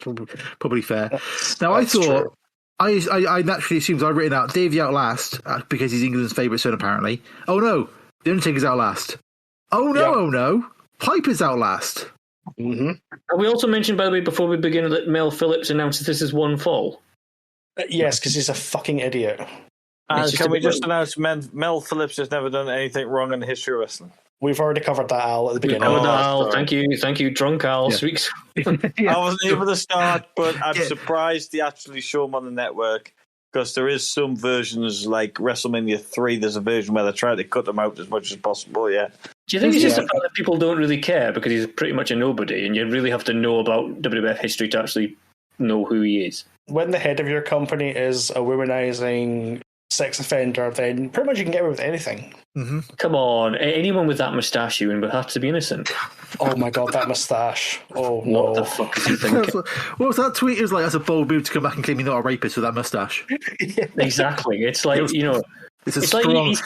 probably fair. I thought, I naturally assumed I'd written out Davey out last because he's England's favourite son, apparently. Oh no, The Undertaker's out last. Oh no, Piper's out last. Mm-hmm. And we also mentioned, by the way, before we begin, that Mel Phillips announced this as one fall. Yes, because he's a fucking idiot. And can we just announce Mel Phillips has never done anything wrong in the history of wrestling? We've already covered that, Al, at the beginning. Al. Thank you, drunk Al. Yeah. Sweet. I wasn't here for the start, but I'm surprised they actually show him on the network, because there is some versions, like WrestleMania 3, there's a version where they try to cut him out as much as possible, yeah. Do you think it's just the fact that people don't really care because he's pretty much a nobody, and you really have to know about WWF history to actually know who he is? When the head of your company is a womanizing sex offender, then pretty much you can get away with anything. Mm-hmm. Come on, anyone with that moustache, Euan, would have to be innocent. Oh my god, that moustache. Oh no. What the fuck is he thinking? What was that tweet? It was like, that's a bold move to come back and claim you're not a rapist with that moustache. Exactly. It's like, it's strong,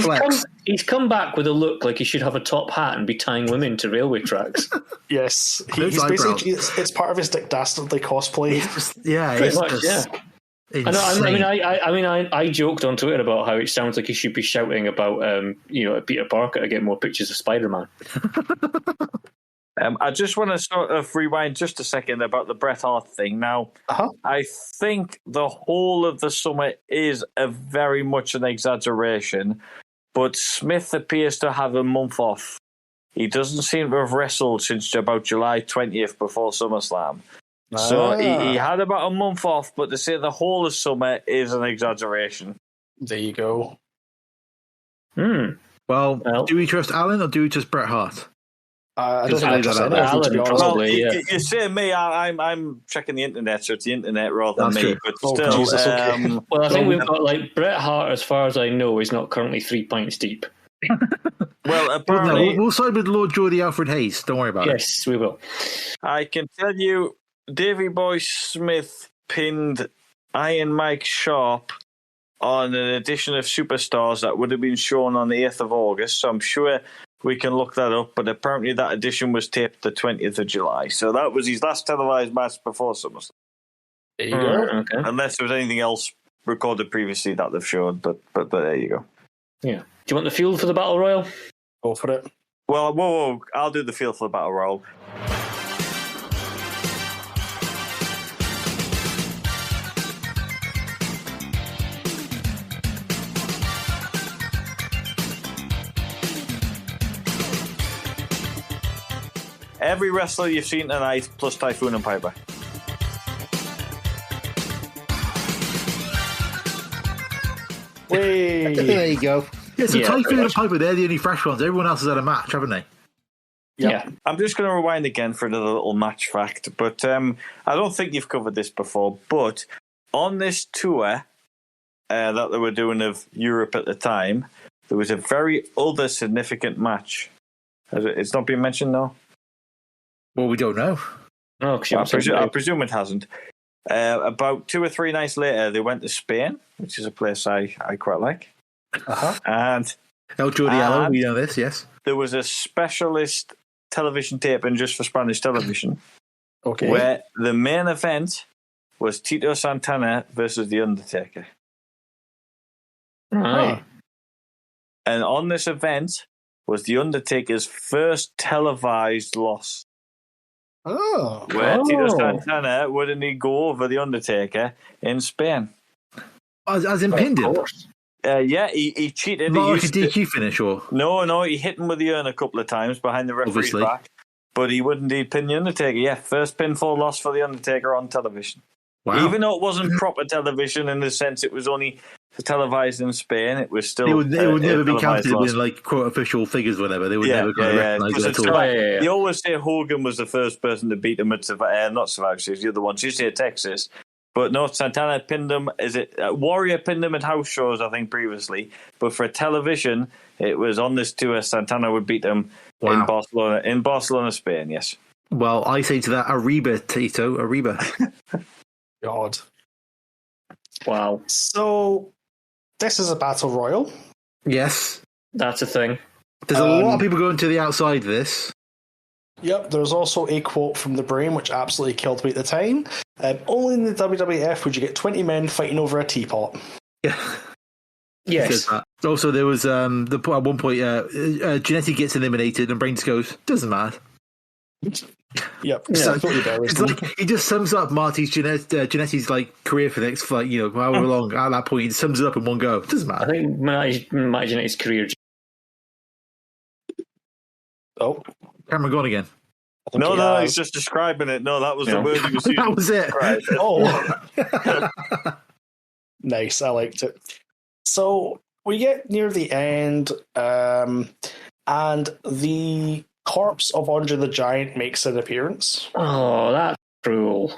like he's come back with a look like he should have a top hat and be tying women to railway tracks. Yes, he's basically it's part of his Dick Dastardly cosplay. I joked on Twitter about how it sounds like he should be shouting about Peter Parker to get more pictures of Spider-Man. I just want to sort of rewind just a second about the Bret Hart thing. Now, I think the whole of the summer is very much an exaggeration, but Smith appears to have a month off. He doesn't seem to have wrestled since about July 20th before SummerSlam. So he had about a month off, but to say the whole of summer is an exaggeration. There you go. Well, do we trust Alan or do we trust Bret Hart? I don't think I trust Alan, probably. You say me, I'm checking the internet, so it's the internet rather than me. But still, Jesus, okay. Well, I think we've got Bret Hart, as far as I know, is not currently 3 pints deep. Well, apparently we'll side with Lord Geordie Alfred Hayes. Don't worry about it. Yes, we will. I can tell you, Davey Boy Smith pinned Iron Mike Sharp on an edition of Superstars that would have been shown on the 8th of August. So I'm sure we can look that up, but apparently that edition was taped the 20th of July. So that was his last televised match before SummerSlam. There you go. Okay. Unless there was anything else recorded previously that they've shown, but there you go. Yeah. Do you want the field for the Battle Royal? Go for it. Well, whoa, I'll do the field for the Battle Royal. Every wrestler you've seen tonight, plus Typhoon and Piper. Wait. There you go. Yeah, so Typhoon and Piper, they're the only fresh ones. Everyone else has had a match, haven't they? Yeah. I'm just going to rewind again for another little match fact, but I don't think you've covered this before, but on this tour that they were doing of Europe at the time, there was a very other significant match. It's not been mentioned, though? Well, we don't know. No, I presume it hasn't. About 2 or 3 nights later, they went to Spain, which is a place I quite like. And El Jordiello, we know this, yes. There was a specialist television taping just for Spanish television. Okay. Where the main event was Tito Santana versus The Undertaker. Right. And on this event was The Undertaker's first televised loss. Where Tito Santana wouldn't he go over The Undertaker in Spain. As in pinned him? Yeah, he cheated. Not like a DQ finish, or? No, he hit him with the urn a couple of times behind the referee's back. But he would indeed pin The Undertaker. Yeah, first pinfall loss for The Undertaker on television. Wow. Even though it wasn't proper television in the sense it was only televised in Spain, it was still. It would never be counted in like quote official figures, or whatever. They would never recognise it at all. They always say Hogan was the first person to beat him at not Survivor Series, the other ones. You say Texas. But no, Santana pinned him. Warrior pinned him at house shows, I think, previously. But for television, it was on this tour. Santana would beat him in Barcelona, Spain. Yes. Well, I say to that, Arriba, Tito, Arriba. God. Wow. So, this is a battle royal. Yes, that's a thing. There's a lot of people going to the outside of this. Yep, there's also a quote from the Brain, which absolutely killed me at the time. Only in the WWF would you get 20 men fighting over a teapot. Yeah. Yes. Also, there was at one point, Jannetty gets eliminated and Brain just goes, doesn't matter. Yep. So it's like he just sums up Marty's Jannetty's like career for the next however long. At that point, he sums it up in one go. It doesn't matter. I think Marty Jannetty's career. Oh, Cameron gone again. No, he's just describing it. No, that was the word he was using. That was it. Oh, nice. I liked it. So we get near the end, and the corpse of Andre the Giant makes an appearance. Oh, that's cruel.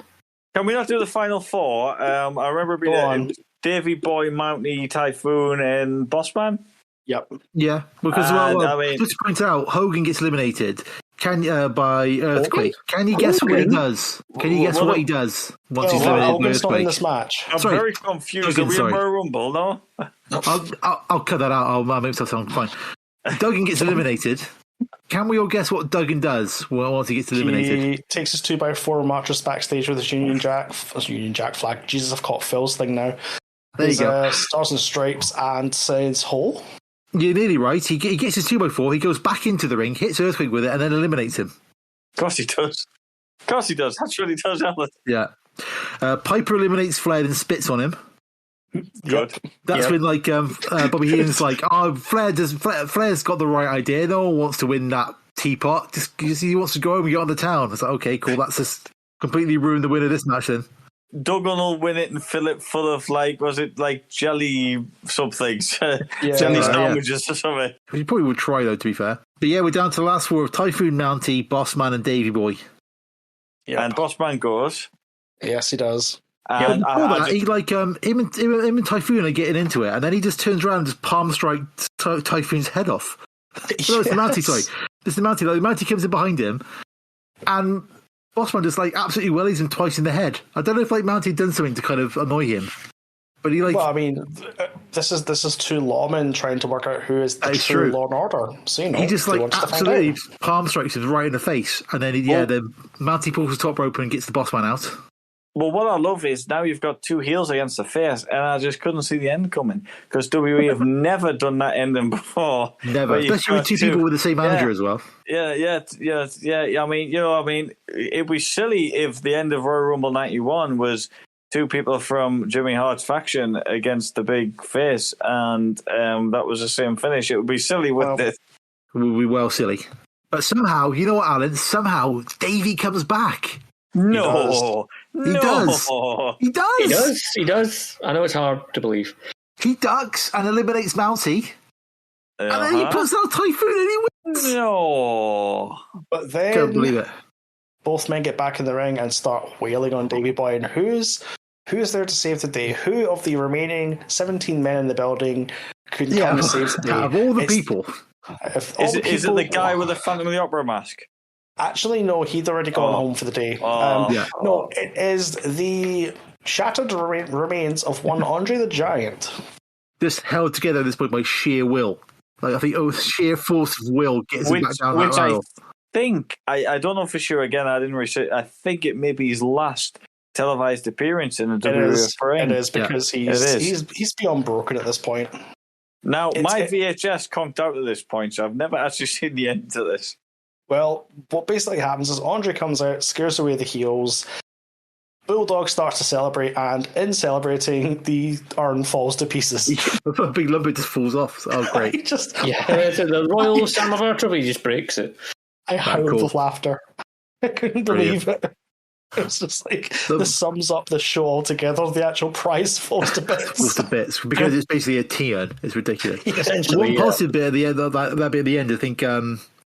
Can we not do the final four? I remember being Davy Boy, Mountie, Typhoon, and Bossman. Yep. Yeah, because just to point out, Hogan gets eliminated by Earthquake. Can you guess what he does? Can you guess what he does once he's eliminated by Earthquake? Not in this match. I'm very confused. Are we in Royal Rumble? No. I'll cut that out. I'll make myself sound fine. Duggan gets eliminated. Can we all guess what Duggan does once he gets eliminated? He takes his 2x4 mattress backstage with his Union Jack flag. Jesus, I've caught Phil's thing now. There you go. Stars and Stripes and says hole. You're nearly right. He gets his 2x4, he goes back into the ring, hits Earthquake with it, and then eliminates him. Of course he does. That's what he does, Alan. Yeah. Piper eliminates Flair and spits on him. Good. That's when Bobby Heenan's like, Flair's got the right idea. No one wants to win that teapot. Just he wants to go home and get on the town. It's like, okay, cool. That's just completely ruined the win of this match then. Duggan will win it and fill it full of jelly something, jelly sandwiches or something. He probably would try though, to be fair. But yeah, we're down to the last four of Typhoon, Mountie, Bossman, and Davy Boy. Yeah, and Bossman goes. Yes, he does. And him and Typhoon are getting into it, and then he just turns around and just palm strikes Typhoon's head off. Yes. No, it's the Mountie. Sorry, it's the Mountie. The Mountie comes in behind him, and Bossman just absolutely wellies him twice in the head. I don't know if Mountie done something to kind of annoy him, but he Well, I mean, this is two lawmen trying to work out who is the true law and order. So he just absolutely palm strikes him right in the face, and then then Mountie pulls the top rope and gets the Bossman out. Well, what I love is now you've got two heels against the face, and I just couldn't see the end coming because WWE have never done that ending before. Never, especially with two people with the same manager as well. Yeah. I mean, it'd be silly if the end of Royal Rumble '91 was two people from Jimmy Hart's faction against the big face, and that was the same finish. It would be silly with this. It would be well silly. But somehow, you know what, Alan? Somehow, Davey comes back. No. He does. He does. I know it's hard to believe. He ducks and eliminates Mountie. And then he puts out Typhoon and he wins. No. But then can't believe it. Both men get back in the ring and start wailing on Davey Boy. And who's there to save the day? Who of the remaining 17 men in the building could come and save the day? Out of all the people. Is it the guy with the Phantom of the Opera mask? Actually, no, he'd already gone home for the day. No, it is the shattered remains of one Andre the Giant. Just held together at this point by sheer will. I think sheer force of will gets him back down that aisle. I don't know for sure, again, I didn't research. I think it may be his last televised appearance in a WWF ring. It is, because he's beyond broken at this point. Now, my VHS conked out at this point, so I've never actually seen the end to this. Well, what basically happens is Andre comes out, scares away the heels. Bulldog starts to celebrate, and in celebrating, the urn falls to pieces. A big lump, it just falls off. Oh, great. The Royal Samovar Trophy just breaks it. I howled with laughter. I couldn't believe it. It was just this sums up the show altogether. The actual prize falls to bits. Falls to bits because it's basically a T-urn. It's ridiculous. One positive bit at the end, that bit at the end, I think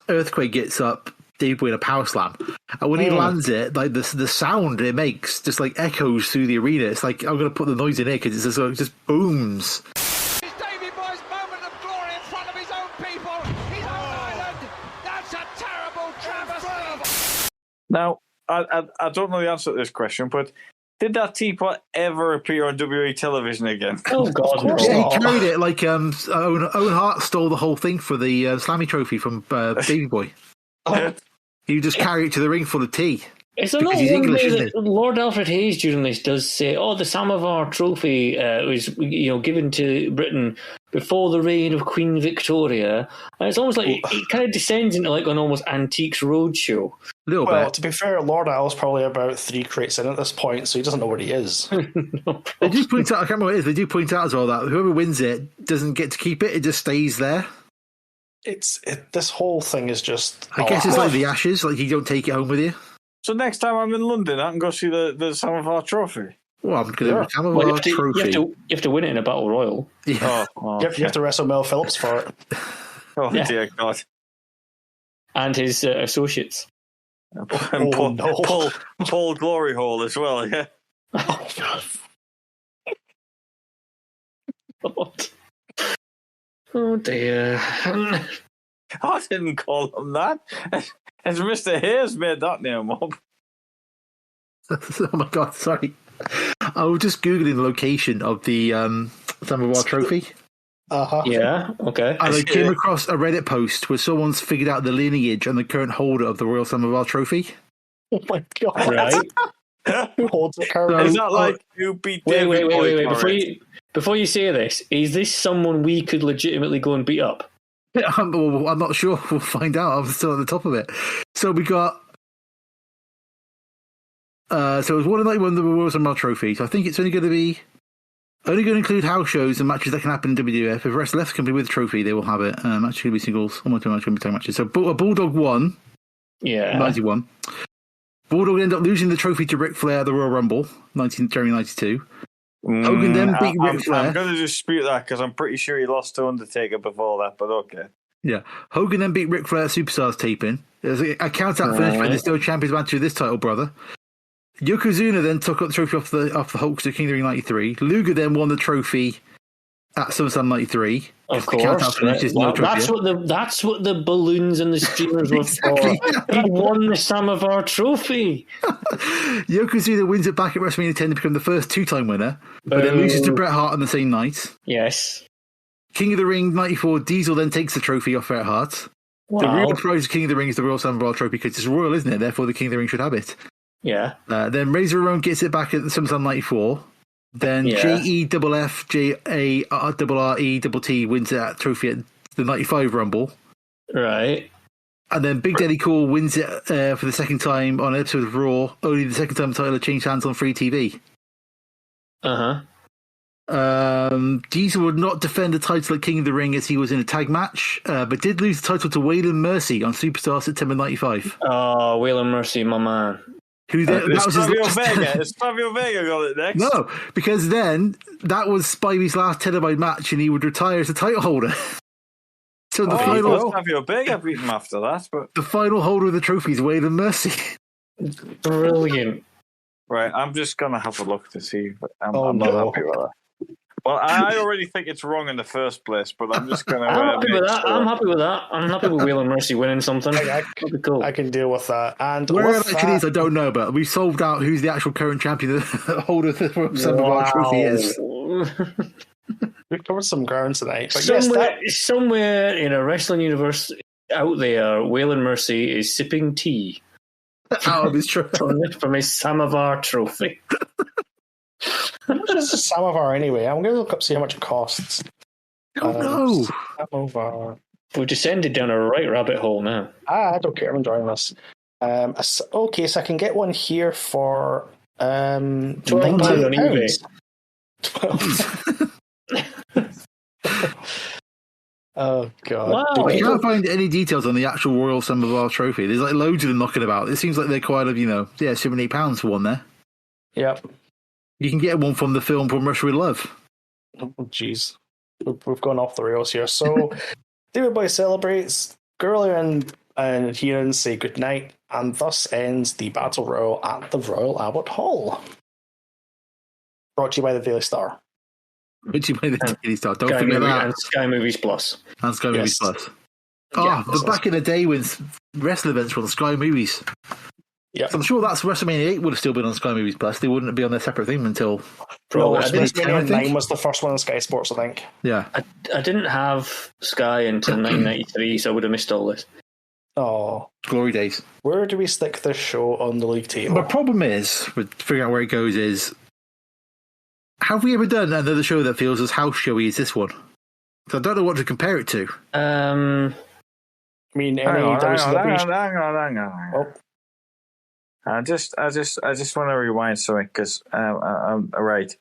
Earthquake gets up, Davey Boy in a power slam, and when he lands it, the sound it makes just echoes through the arena. It's I'm going to put the noise in here because it just booms. It's Davey Boy's moment of glory in front of his own people, his own island. That's a terrible travesty. Now, I don't know the answer to this question, but did that teapot ever appear on WWE television again? Oh, God. Yeah, he carried it Owen Hart stole the whole thing for the Slammy Trophy from Davey Boy. You just carry it to the ring full of tea. It's not English, isn't it? Lord Alfred Hayes during this does say, the Samovar Trophy was given to Britain before the reign of Queen Victoria. And it's almost like it kind of descends into an almost Antiques Roadshow. Little bit. To be fair, Lord Al's probably about 3 crates in at this point, so he doesn't know where he is. They do point out, I can't remember what it is, they do point out as well that whoever wins it doesn't get to keep it, it just stays there. This whole thing is just... I guess it's like the Ashes, like you don't take it home with you. So next time I'm in London, I can go see the Samovar Trophy. Well, I'm going to Samovar Trophy. You have to win it in a battle royal. Yeah. You have to wrestle Mel Phillips for it. Dear God. And his associates. And Paul Glory Hole as well, yeah. Oh dear. I didn't call him that. As Mr. Hayes made that name up. Oh my God, sorry. I was just Googling the location of the Samovar Trophy. Yeah, okay. And I came across a Reddit post where someone's figured out the lineage and the current holder of the Royal Samovar Trophy. Oh my God. Right. Who holds it currently? Is that like who beat David Wait. Before you say this, is this someone we could legitimately go and beat up? I'm not sure. We'll find out. I'm still at the top of it. So we got... so it was 191 the Royal Samovar Trophy. So I think it's only going to include house shows and matches that can happen in WWF. If the rest left can be with the trophy, they will have it. Matches going to be singles. One more time, match going to be tag matches. So Bulldog won. Yeah. 91. Bulldog ended up losing the trophy to Ric Flair at the Royal Rumble, January 92. Hogan then beat Ric Flair. I'm going to dispute that because I'm pretty sure he lost to Undertaker before that, but okay. Yeah. Hogan then beat Ric Flair at Superstars taping. There's a count-out finish, but there's still champions match with this title, brother. Yokozuna then took up the trophy off the Hulk to King of the Ring 93. Luger then won the trophy at SummerSlam 93. Of course. That's what the balloons and the streamers were for. He won the Samovar Trophy. Yokozuna wins it back at WrestleMania 10 to become the first 2-time winner, but then loses to Bret Hart on the same night. Yes. King of the Ring 94, Diesel then takes the trophy off Bret Hart. Wow. The real prize of King of the Ring is the Royal Samovar Trophy because it's royal, isn't it? Therefore, the King of the Ring should have it. Yeah. Then Razor Ramon gets it back at SummerSlam 94. Then JEFF JARRETT wins that trophy at the 95 Rumble. Right. And then Big Daddy Cool wins it for the second time on an episode of Raw. Only the second time the title changed hands on free TV. Diesel would not defend the title at King of the Ring as he was in a tag match, but did lose the title to Waylon Mercy on Superstar September 95. Oh, Waylon Mercy, my man. Who then, that was Fabio Vega. Is Fabio Vega got it next? No, because then that was Spivey's last televised match, and he would retire as the title holder. So the final Fabio Vega beat him after that, but the final holder of the trophy is Waylon Mercy. Brilliant. Right, I'm just gonna have a look to see. But I'm not happy with that. Well, I already think it's wrong in the first place, but I'm just going to... I'm happy with that. I'm happy with Waylon Mercy winning something. That'd be cool. I can deal with that. And where it actually is, I don't know, but we solved out who's the actual current champion, the holder of the trophy is. We've covered some ground tonight. But somewhere in a wrestling universe out there, Waylon Mercy is sipping tea. Out of his trophy. From his Samovar Trophy. How much is a Samovar anyway? I'm going to look up see how much it costs. Oh no! Samovar. We've descended down a right rabbit hole now. I don't care. I'm enjoying this. Okay, so I can get one here for £12 on eBay. 12. Oh god! Wow. I can't find any details on the actual Royal Samovar Trophy. There's like loads of them knocking about. It seems like they're quite £7-8 for one there. Yep. You can get one from the film From Russia with Love. Oh, jeez. We've gone off the rails here. So, David Boy celebrates, Gurley and Heenan say goodnight, and thus ends the Battle Royal at the Royal Albert Hall. Brought to you by the Daily Star. Brought to you by the Daily Star. Don't forget that. And Sky Movies Plus. And Sky Movies Plus. Back in the day when wrestling events were on Sky Movies. Yeah, so I'm sure that's WrestleMania 8 would have still been on Sky Movies Plus. They wouldn't be on their separate thing until WrestleMania 9 was the first one on Sky Sports, I think. Yeah, I didn't have Sky until 1993, so I would have missed all this. Oh, glory days! Where do we stick this show on the league table? The problem is with figuring out where it goes is, have we ever done another show that feels as house showy as this one? So I don't know what to compare it to. I mean, any WCW. Hang on. I just want to rewind something because right.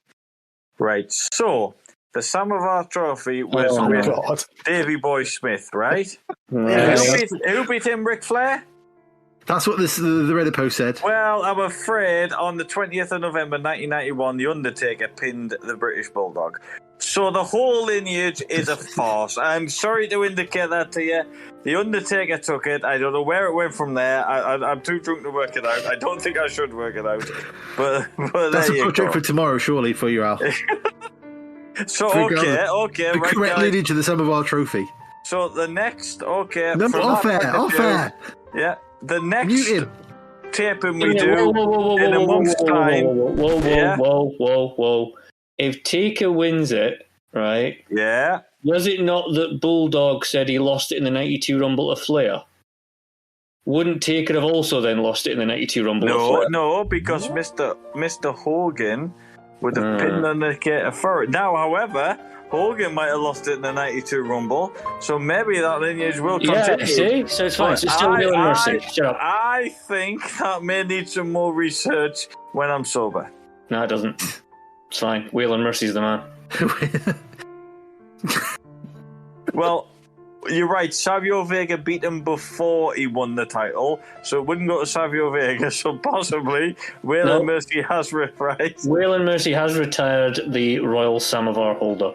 So the Samovar Trophy was with Davey Boy Smith, right? Who beat him? Ric Flair. That's what the Reddit post said. Well, I'm afraid on the 20th of November 1991, The Undertaker pinned the British Bulldog. So the whole lineage is a farce. I'm sorry to indicate that to you. The Undertaker took it. I don't know where it went from there. I'm too drunk to work it out. I don't think I should work it out. But that's a project for tomorrow, surely, for you, Al. So, okay. The correct lineage of the Samovar Trophy. So the next, No, off air. Yeah. The next taping we do in a month's time. Whoa. If Taker wins it, right? Yeah. Was it not that Bulldog said he lost it in the 92 Rumble to Flair? Wouldn't Taker have also then lost it in the 92 Rumble to Flair? No, because Mr. Hogan would have pinned Undertaker for it. Now, however, Hogan might have lost it in the 92 Rumble, so maybe that lineage will continue. Yeah, see? So it's fine. It's still Wheel and Mercy. Shut up. I think that may need some more research when I'm sober. No, it doesn't. It's fine. Wheel and Mercy's the man. Well, you're right. Savio Vega beat him before he won the title, so it wouldn't go to Savio Vega, so possibly Wheel and Mercy has reprised. Wheel and Mercy has retired the Royal Samovar holder.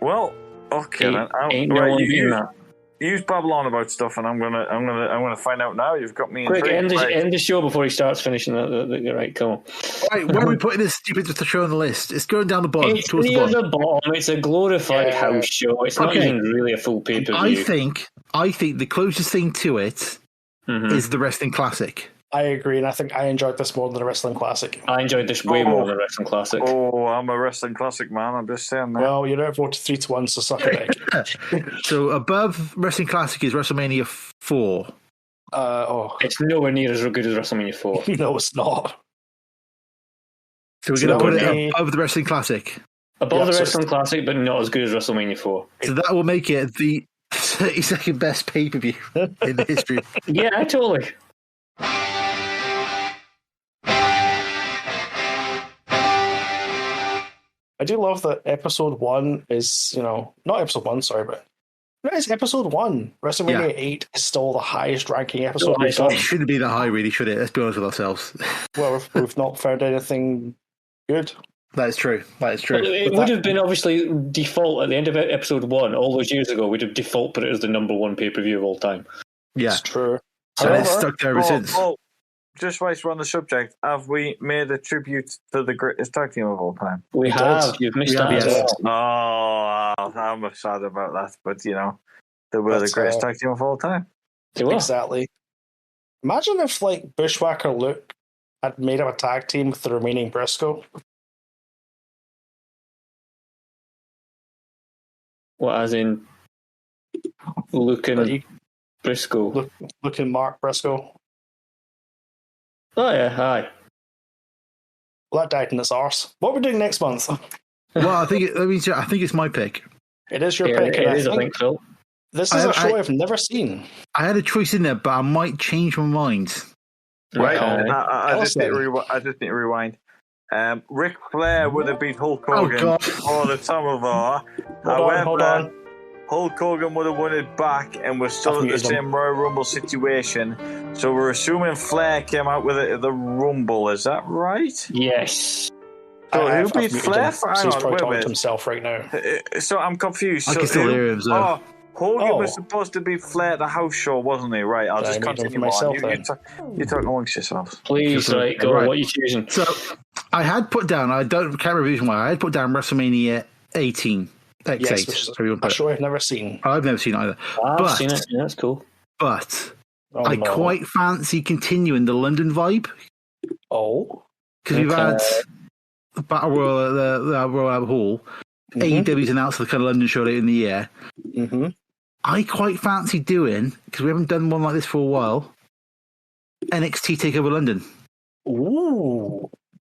Well, okay then. Ain't no one beating that. You babble on about stuff, and I'm gonna find out now. You've got me. Quick, end the show before he starts finishing that. Right, come on. Right, where are we putting this stupid show on the list? It's going down the bottom. It's near the bottom. It's a glorified house show. It's not even really a full pay-per-view. I think the closest thing to it is the Wrestling Classic. I agree, and I think I enjoyed this more than the Wrestling Classic. I enjoyed this way more than the Wrestling Classic. Oh, I'm a Wrestling Classic man. I'm just saying that. Well, you don't vote 3-1, so suck it. So above Wrestling Classic is WrestleMania 4. It's nowhere near as good as WrestleMania 4. No, it's not. So we're going to put it above the Wrestling Classic. Above the Wrestling Classic, but not as good as WrestleMania 4. So that will make it the 32nd best pay-per-view in the history. Yeah, totally. I do love that episode 1 is, not episode 1, sorry, but it's episode 1. WrestleMania 8 is still the highest ranking episode we've done. It shouldn't be that high, really, should it? Let's be honest with ourselves. Well, we've not found anything good. That is true. It would have been obviously default at the end of episode 1 all those years ago. We'd have default put it as the number 1 pay-per-view of all time. Yeah, it's true. So it's stuck there ever since. Just whilst we're on the subject, have we made a tribute to the greatest tag team of all time? We have. You've missed that as well. Oh, I'm sad about that, but they were the greatest tag team of all time. They were. Exactly. Imagine if Bushwhacker Luke had made up a tag team with the remaining Briscoe. What, as in Luke and Briscoe? Luke and Mark Briscoe. Oh yeah, hi. Well, that died in its arse. What are we doing next month? Well, I think it's my pick. It is your pick. It is, I think so. This is a show I've never seen. I had a choice in there, but I might change my mind. Right. I just need to rewind. Ric Flair would have beat Hulk Hogan for the Samovar. Hold on. Hulk Hogan would have won it back and was still in the same Royal Rumble situation. So we're assuming Flair came out with it at the Rumble. Is that right? Yes. So who beat Flair? So he's probably talking to himself right now. So I'm confused. I can still hear him. So. Hogan was supposed to be Flair at the house show, wasn't he? Right, I'll just continue myself. You talk amongst yourselves. Please, go on, what are you choosing? So I had put down, can't remember why, I had put down WrestleMania 18. X8. Yes, which is a show I've never seen. I've never seen it either. I've seen it. Yeah, that's cool. But I quite fancy continuing the London vibe. Oh. Because we've had the Battle Royal at the Royal Albert Hall. AEW's announced the kind of London show later in the year. Mm-hmm. I quite fancy doing, because we haven't done one like this for a while, NXT TakeOver London. Ooh.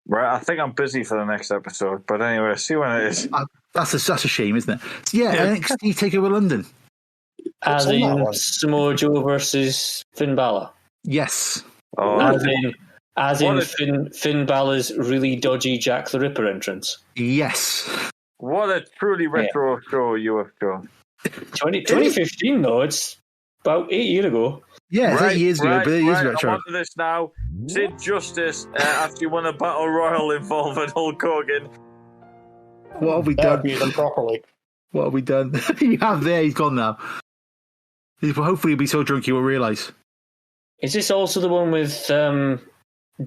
Right, I think I'm busy for the next episode, but anyway, see when it is. That's a shame, isn't it? So NXT TakeOver London. As in Samoa Joe versus Finn Balor? Yes. As in As in Finn Balor's really dodgy Jack the Ripper entrance. Yes. What a truly retro show you have done. 2015, though. It's about 8 years ago. Yeah, it's 8 years ago, but it is retro. I'm on to this now. Sid Justice, after you won a battle royal involving Hulk Hogan. What have we done? Beat them properly. What have we done? You have there, he's gone now. Hopefully he'll be so drunk he won't realise. Is this also the one with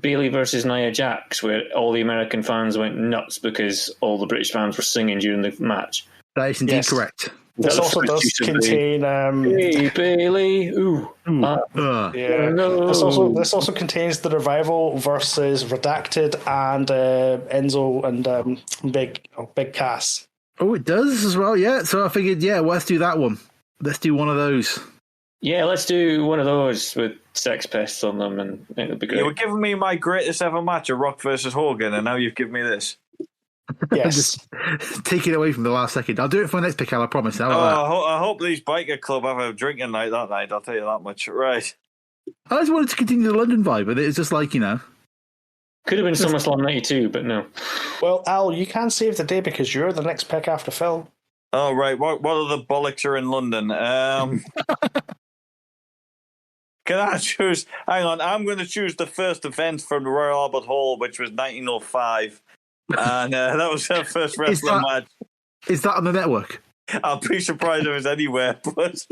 Bayley versus Nia Jax, where all the American fans went nuts because all the British fans were singing during the match? That is indeed correct. This also does contain. Hey, Bayley! Ooh. Yeah. No. This also contains the Revival versus Redacted and Enzo and Big Cass. Oh, it does as well. Yeah. So I figured, let's do that one. Let's do one of those. Yeah, let's do one of those with sex pests on them, and it'll be great. You were giving me my greatest ever match of Rock versus Hogan, and now you've given me this. Yes. Take it away from the last second. I'll do it for my next pick, Al, I promise. I hope these biker club have a drinking night that night, I'll tell you that much. Right. I just wanted to continue the London vibe, but it's just like, Could have been SummerSlam 92, but no. Well, Al, you can save the day because you're the next pick after Phil. Oh, right. What other bollocks are in London? Can I choose? Hang on. I'm going to choose the first event from the Royal Albert Hall, which was 1905. And that was her first wrestling match. Is that on the network? I'll be surprised if it's anywhere, but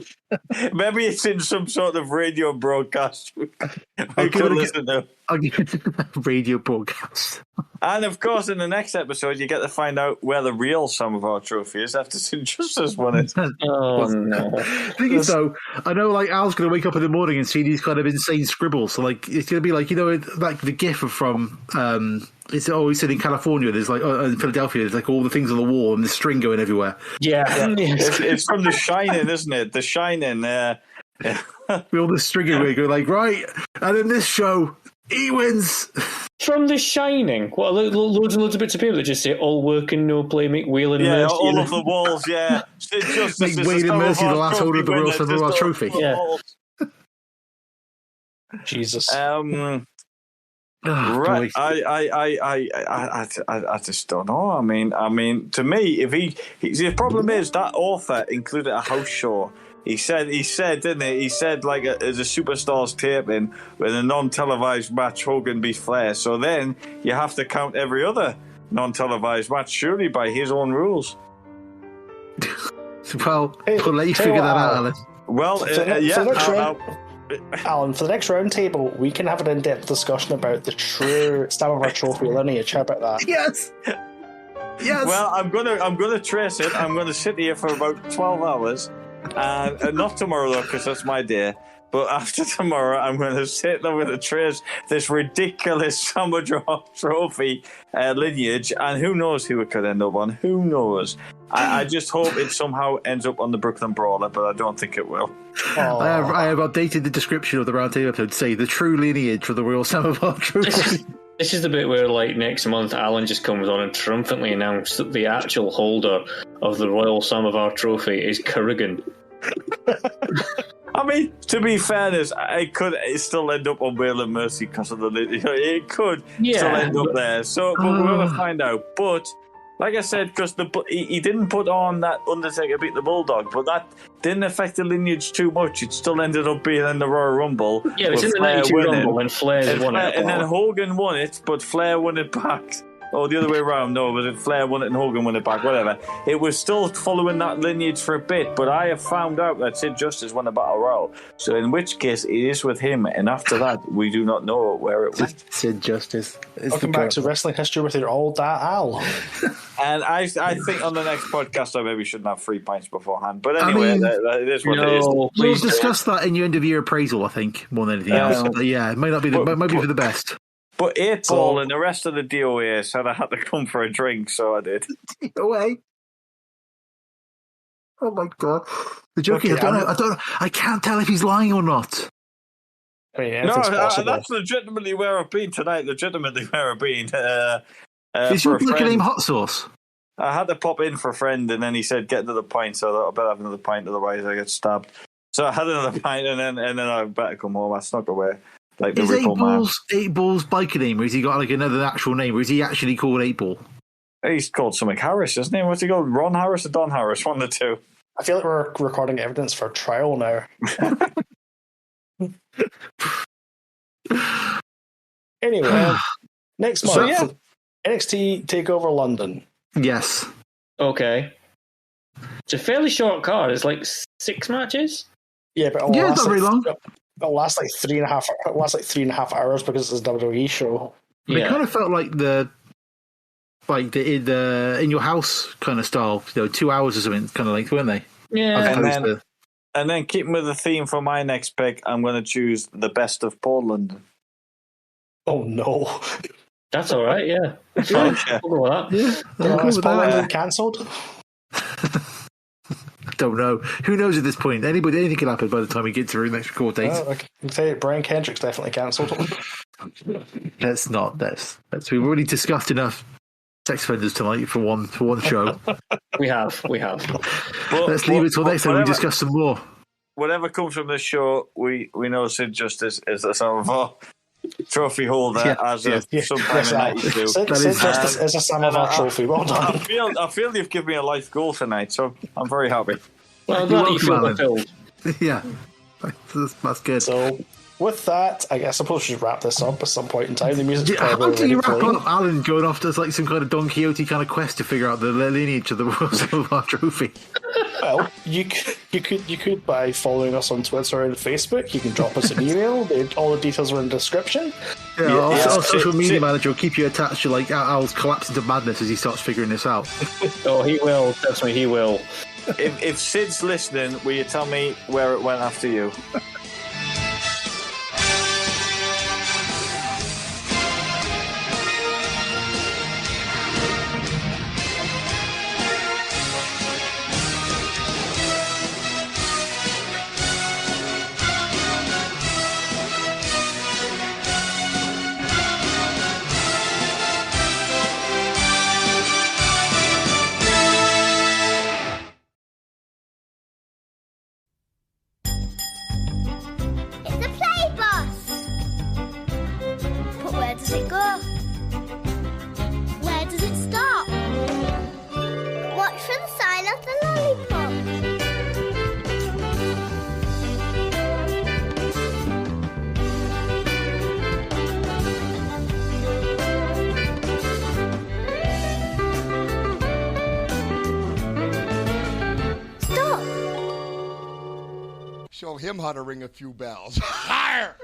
maybe it's in some sort of radio broadcast we could listen to. I'll give it a radio broadcast. And of course, in the next episode, you get to find out where the real Sum of Our Trophy is after Sid Justice won it. Oh, no. The thing is, though, I know Al's going to wake up in the morning and see these kind of insane scribbles. So, it's going to be like the GIF from. It's always said in California. There's in Philadelphia. There's all the things on the wall and the string going everywhere. Yeah, it's from The Shining, isn't it? The Shining. With all the string everywhere, go right, and in this show, he wins. From The Shining. What, loads and loads of bits of paper that just say all work and no play make Whale and Mercy. Yeah, all of the walls. Yeah, Sid make Whale and Mercy the last holder of the Royal Sum of Our Trophy. Yeah. Jesus. Right, I just don't know. I mean, to me, the problem is that author included a house show. He said, didn't he? He said as a Superstars taping with a non-televised match, Hogan beat Flair. So then you have to count every other non-televised match, surely by his own rules. Well, we'll let you figure that out, Alan. Well, Alan, for the next round table, we can have an in-depth discussion about the true Sum of Our Trophy lineage. How about that? Yes. Well, I'm gonna trace it. I'm gonna sit here for about 12 hours, and not tomorrow though, because that's my day. But after tomorrow, I'm going to sit there with a trace this ridiculous Sum of Our Trophy lineage, and who knows who it could end up on? Who knows? I just hope it somehow ends up on the Brooklyn Brawler, but I don't think it will. I have updated the description of the roundtable episode to say the true lineage for the Royal Sum of Our Trophy. This is the bit where, next month, Alan just comes on and triumphantly announced that the actual holder of the Royal Sum of Our Trophy is Kerrigan. I mean, to be fairness, it could still end up on Whale and Mercy because of the... It could still end up there. So, but we're going to find out. But, like I said, because he didn't put on that Undertaker beat the Bulldog, but that didn't affect the lineage too much. It still ended up being in the Royal Rumble. Yeah, it's in the 92 Rumble when Flair won it. And then Hogan won it, but Flair won it back. Or the other way around, no, but if Flair won it and Hogan won it back, whatever. It was still following that lineage for a bit, but I have found out that Sid Justice won a Battle Royal. So in which case, it is with him, and after that, we do not know where it went. Sid Justice. Welcome back to Wrestling History with your old dad, Al. And I think on the next podcast, I maybe shouldn't have 3 pints beforehand. But anyway, it is what it is. We'll discuss that in your end-of-year appraisal, I think, more than anything else. Yeah, it might not be might be for the best. But 8 Ball and the rest of the DOA said I had to come for a drink, so I did. DOA? Oh my god! The joke is, I can't tell if he's lying or not. I mean, that's legitimately where I've been tonight. Legitimately where I've been. Is your blicker name Hot Sauce? I had to pop in for a friend, and then he said, "Get another pint." So I thought I better have another pint, otherwise I get stabbed. So I had another pint, and then I better come home. I snuck away. Like the is Ripple Man. 8 Ball's biker name, or has he got like another actual name, or is he actually called 8 Ball? He's called something Harris, isn't he? What's he called? Ron Harris or Don Harris? One of the two. I feel like we're recording evidence for trial now. Anyway, next month, NXT TakeOver London. Yes. Okay. It's a fairly short card. It's like 6 matches. Yeah, but it's not very long. It'll last like 3.5. It'll last like 3.5 hours because it's a WWE show. It kind of felt like the in your house kind of style, 2 hours or something kind of length, weren't they? Yeah. And then keeping with the theme for my next pick, I'm going to choose the best of Portland. Oh no, that's all right. Yeah, that's fine. We'll go with that. Yeah, is Portland cancelled? Don't know. Who knows at this point? Anything can happen by the time we get to the next record date. I can say Brian Kendrick's definitely cancelled. Let's not. We've already discussed enough sex offenders tonight for one show. We have. Well, let's leave it till next time we discuss some more. Whatever comes from this show, we know Sid Justice is the Sam of our trophy holder as of sometime in 92. Sid Justice is a Sam of our trophy. Well done. I feel you've given me a life goal tonight, so I'm very happy. Well, I'm glad you feel fulfilled. Yeah, that's good. So, with that, I suppose we should wrap this up at some point in time. The music's probably how do you wrap playing. up Alan going off to like some kind of Don Quixote kind of quest to figure out the lineage of the Royal Silver Trophy? Well, you could by following us on Twitter and Facebook. You can drop us an email. All the details are in the description. Our social media manager will keep you attached to like Al's collapse into madness as he starts figuring this out. Oh, he will. Trust me, he will. If Sid's listening, will you tell me where it went after you? Show him how to ring a few bells. Higher!